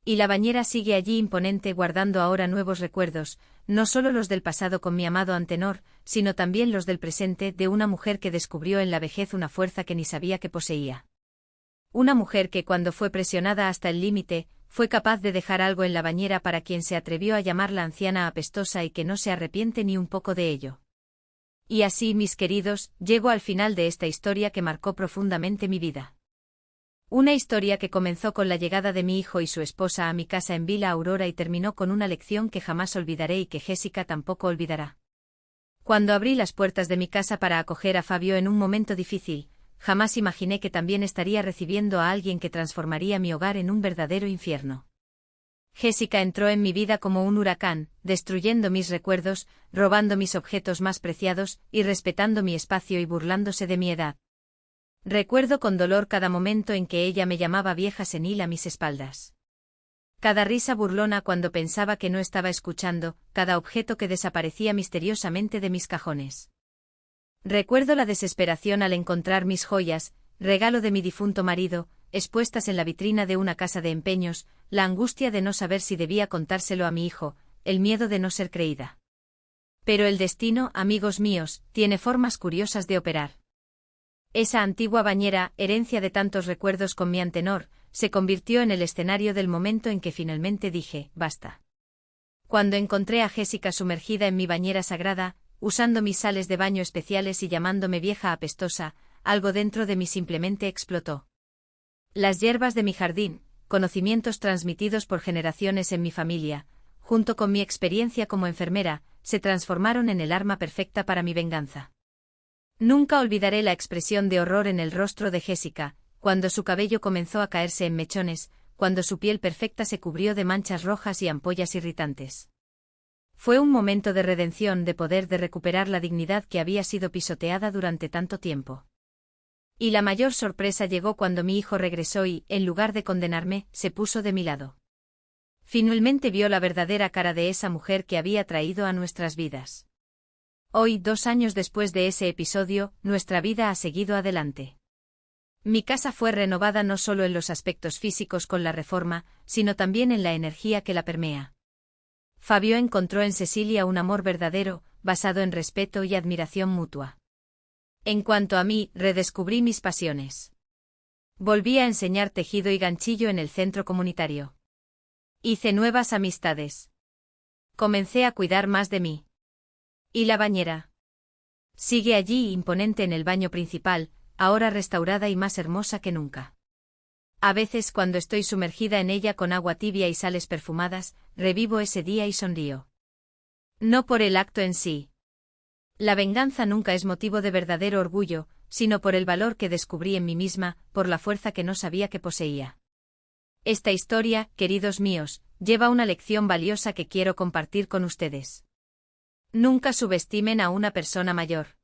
Y la bañera sigue allí imponente guardando ahora nuevos recuerdos, no solo los del pasado con mi amado Antenor, sino también los del presente de una mujer que descubrió en la vejez una fuerza que ni sabía que poseía. Una mujer que cuando fue presionada hasta el límite, fue capaz de dejar algo en la bañera para quien se atrevió a llamarla anciana apestosa y que no se arrepiente ni un poco de ello. Y así, mis queridos, llego al final de esta historia que marcó profundamente mi vida. Una historia que comenzó con la llegada de mi hijo y su esposa a mi casa en Villa Aurora y terminó con una lección que jamás olvidaré y que Jessica tampoco olvidará. Cuando abrí las puertas de mi casa para acoger a Fabio en un momento difícil, jamás imaginé que también estaría recibiendo a alguien que transformaría mi hogar en un verdadero infierno. Jessica entró en mi vida como un huracán, destruyendo mis recuerdos, robando mis objetos más preciados, y respetando mi espacio y burlándose de mi edad. Recuerdo con dolor cada momento en que ella me llamaba vieja senil a mis espaldas. Cada risa burlona cuando pensaba que no estaba escuchando, cada objeto que desaparecía misteriosamente de mis cajones. Recuerdo la desesperación al encontrar mis joyas, regalo de mi difunto marido, expuestas en la vitrina de una casa de empeños, la angustia de no saber si debía contárselo a mi hijo, el miedo de no ser creída. Pero el destino, amigos míos, tiene formas curiosas de operar. Esa antigua bañera, herencia de tantos recuerdos con mi Antenor, se convirtió en el escenario del momento en que finalmente dije, basta. Cuando encontré a Jessica sumergida en mi bañera sagrada, usando mis sales de baño especiales y llamándome vieja apestosa, algo dentro de mí simplemente explotó. Las hierbas de mi jardín, conocimientos transmitidos por generaciones en mi familia, junto con mi experiencia como enfermera, se transformaron en el arma perfecta para mi venganza. Nunca olvidaré la expresión de horror en el rostro de Jessica, cuando su cabello comenzó a caerse en mechones, cuando su piel perfecta se cubrió de manchas rojas y ampollas irritantes. Fue un momento de redención, de recuperar la dignidad que había sido pisoteada durante tanto tiempo. Y la mayor sorpresa llegó cuando mi hijo regresó y, en lugar de condenarme, se puso de mi lado. Finalmente vio la verdadera cara de esa mujer que había traído a nuestras vidas. Hoy, 2 años después de ese episodio, nuestra vida ha seguido adelante. Mi casa fue renovada no solo en los aspectos físicos con la reforma, sino también en la energía que la permea. Fabio encontró en Cecilia un amor verdadero, basado en respeto y admiración mutua. En cuanto a mí, redescubrí mis pasiones. Volví a enseñar tejido y ganchillo en el centro comunitario. Hice nuevas amistades. Comencé a cuidar más de mí. ¿Y la bañera? Sigue allí imponente en el baño principal, ahora restaurada y más hermosa que nunca. A veces cuando estoy sumergida en ella con agua tibia y sales perfumadas, revivo ese día y sonrío. No por el acto en sí. La venganza nunca es motivo de verdadero orgullo, sino por el valor que descubrí en mí misma, por la fuerza que no sabía que poseía. Esta historia, queridos míos, lleva una lección valiosa que quiero compartir con ustedes. Nunca subestimen a una persona mayor.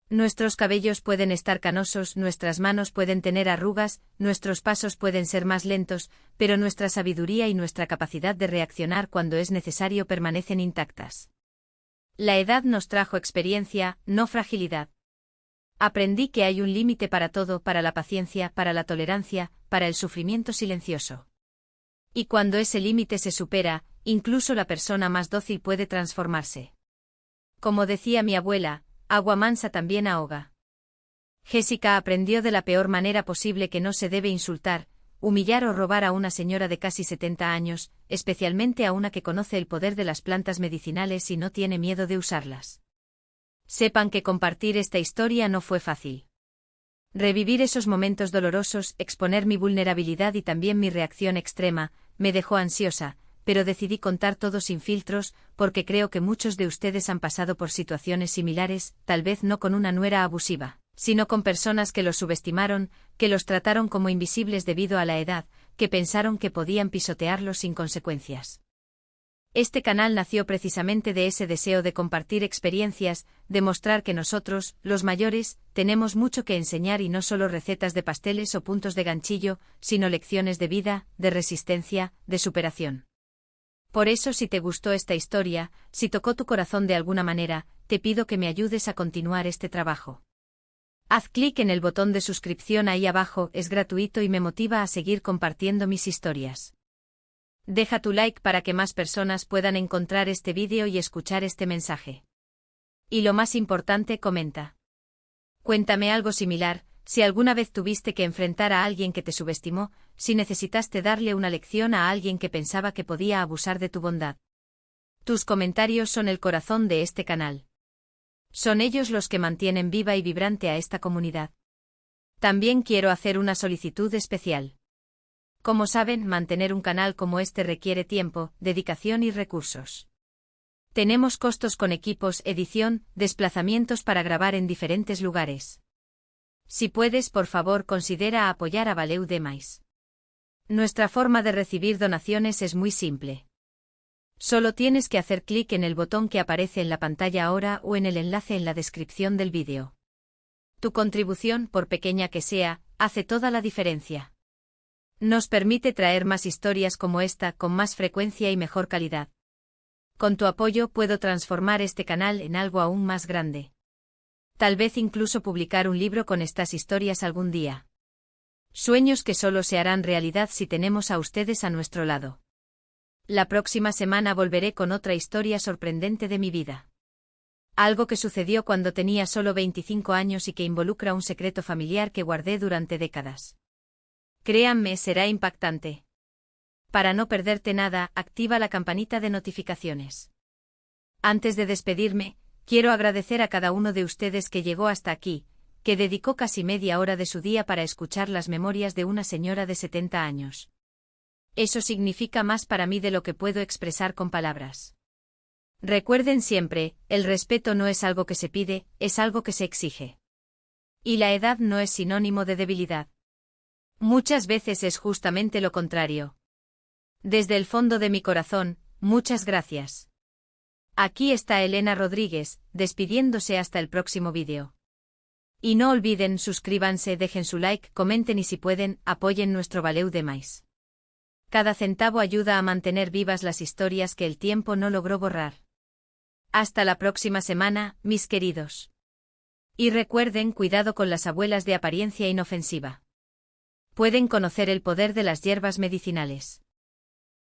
Nuestros cabellos pueden estar canosos, nuestras manos pueden tener arrugas, nuestros pasos pueden ser más lentos, pero nuestra sabiduría y nuestra capacidad de reaccionar cuando es necesario permanecen intactas. La edad nos trajo experiencia, no fragilidad. Aprendí que hay un límite para todo, para la paciencia, para la tolerancia, para el sufrimiento silencioso. Y cuando ese límite se supera, incluso la persona más dócil puede transformarse. Como decía mi abuela, agua mansa también ahoga. Jessica aprendió de la peor manera posible que no se debe insultar, humillar o robar a una señora de casi 70 años, especialmente a una que conoce el poder de las plantas medicinales y no tiene miedo de usarlas. Sepan que compartir esta historia no fue fácil. Revivir esos momentos dolorosos, exponer mi vulnerabilidad y también mi reacción extrema, me dejó ansiosa, pero decidí contar todo sin filtros, porque creo que muchos de ustedes han pasado por situaciones similares, tal vez no con una nuera abusiva, sino con personas que los subestimaron, que los trataron como invisibles debido a la edad, que pensaron que podían pisotearlos sin consecuencias. Este canal nació precisamente de ese deseo de compartir experiencias, de mostrar que nosotros, los mayores, tenemos mucho que enseñar y no solo recetas de pasteles o puntos de ganchillo, sino lecciones de vida, de resistencia, de superación. Por eso, si te gustó esta historia, si tocó tu corazón de alguna manera, te pido que me ayudes a continuar este trabajo. Haz clic en el botón de suscripción ahí abajo, es gratuito y me motiva a seguir compartiendo mis historias. Deja tu like para que más personas puedan encontrar este vídeo y escuchar este mensaje. Y lo más importante, comenta. Cuéntame algo similar, si alguna vez tuviste que enfrentar a alguien que te subestimó, si necesitaste darle una lección a alguien que pensaba que podía abusar de tu bondad. Tus comentarios son el corazón de este canal. Son ellos los que mantienen viva y vibrante a esta comunidad. También quiero hacer una solicitud especial. Como saben, mantener un canal como este requiere tiempo, dedicación y recursos. Tenemos costos con equipos, edición, desplazamientos para grabar en diferentes lugares. Si puedes, por favor, considera apoyar a Valeu Demais. Nuestra forma de recibir donaciones es muy simple. Solo tienes que hacer clic en el botón que aparece en la pantalla ahora o en el enlace en la descripción del vídeo. Tu contribución, por pequeña que sea, hace toda la diferencia. Nos permite traer más historias como esta con más frecuencia y mejor calidad. Con tu apoyo puedo transformar este canal en algo aún más grande. Tal vez incluso publicar un libro con estas historias algún día. Sueños que solo se harán realidad si tenemos a ustedes a nuestro lado. La próxima semana volveré con otra historia sorprendente de mi vida. Algo que sucedió cuando tenía solo 25 años y que involucra un secreto familiar que guardé durante décadas. Créanme, será impactante. Para no perderte nada, activa la campanita de notificaciones. Antes de despedirme, quiero agradecer a cada uno de ustedes que llegó hasta aquí, que dedicó casi media hora de su día para escuchar las memorias de una señora de 70 años. Eso significa más para mí de lo que puedo expresar con palabras. Recuerden siempre, el respeto no es algo que se pide, es algo que se exige. Y la edad no es sinónimo de debilidad. Muchas veces es justamente lo contrario. Desde el fondo de mi corazón, muchas gracias. Aquí está Elena Rodríguez, despidiéndose hasta el próximo vídeo. Y no olviden, suscríbanse, dejen su like, comenten y si pueden, apoyen nuestro Valeu demais. Cada centavo ayuda a mantener vivas las historias que el tiempo no logró borrar. Hasta la próxima semana, mis queridos. Y recuerden, cuidado con las abuelas de apariencia inofensiva. Pueden conocer el poder de las hierbas medicinales.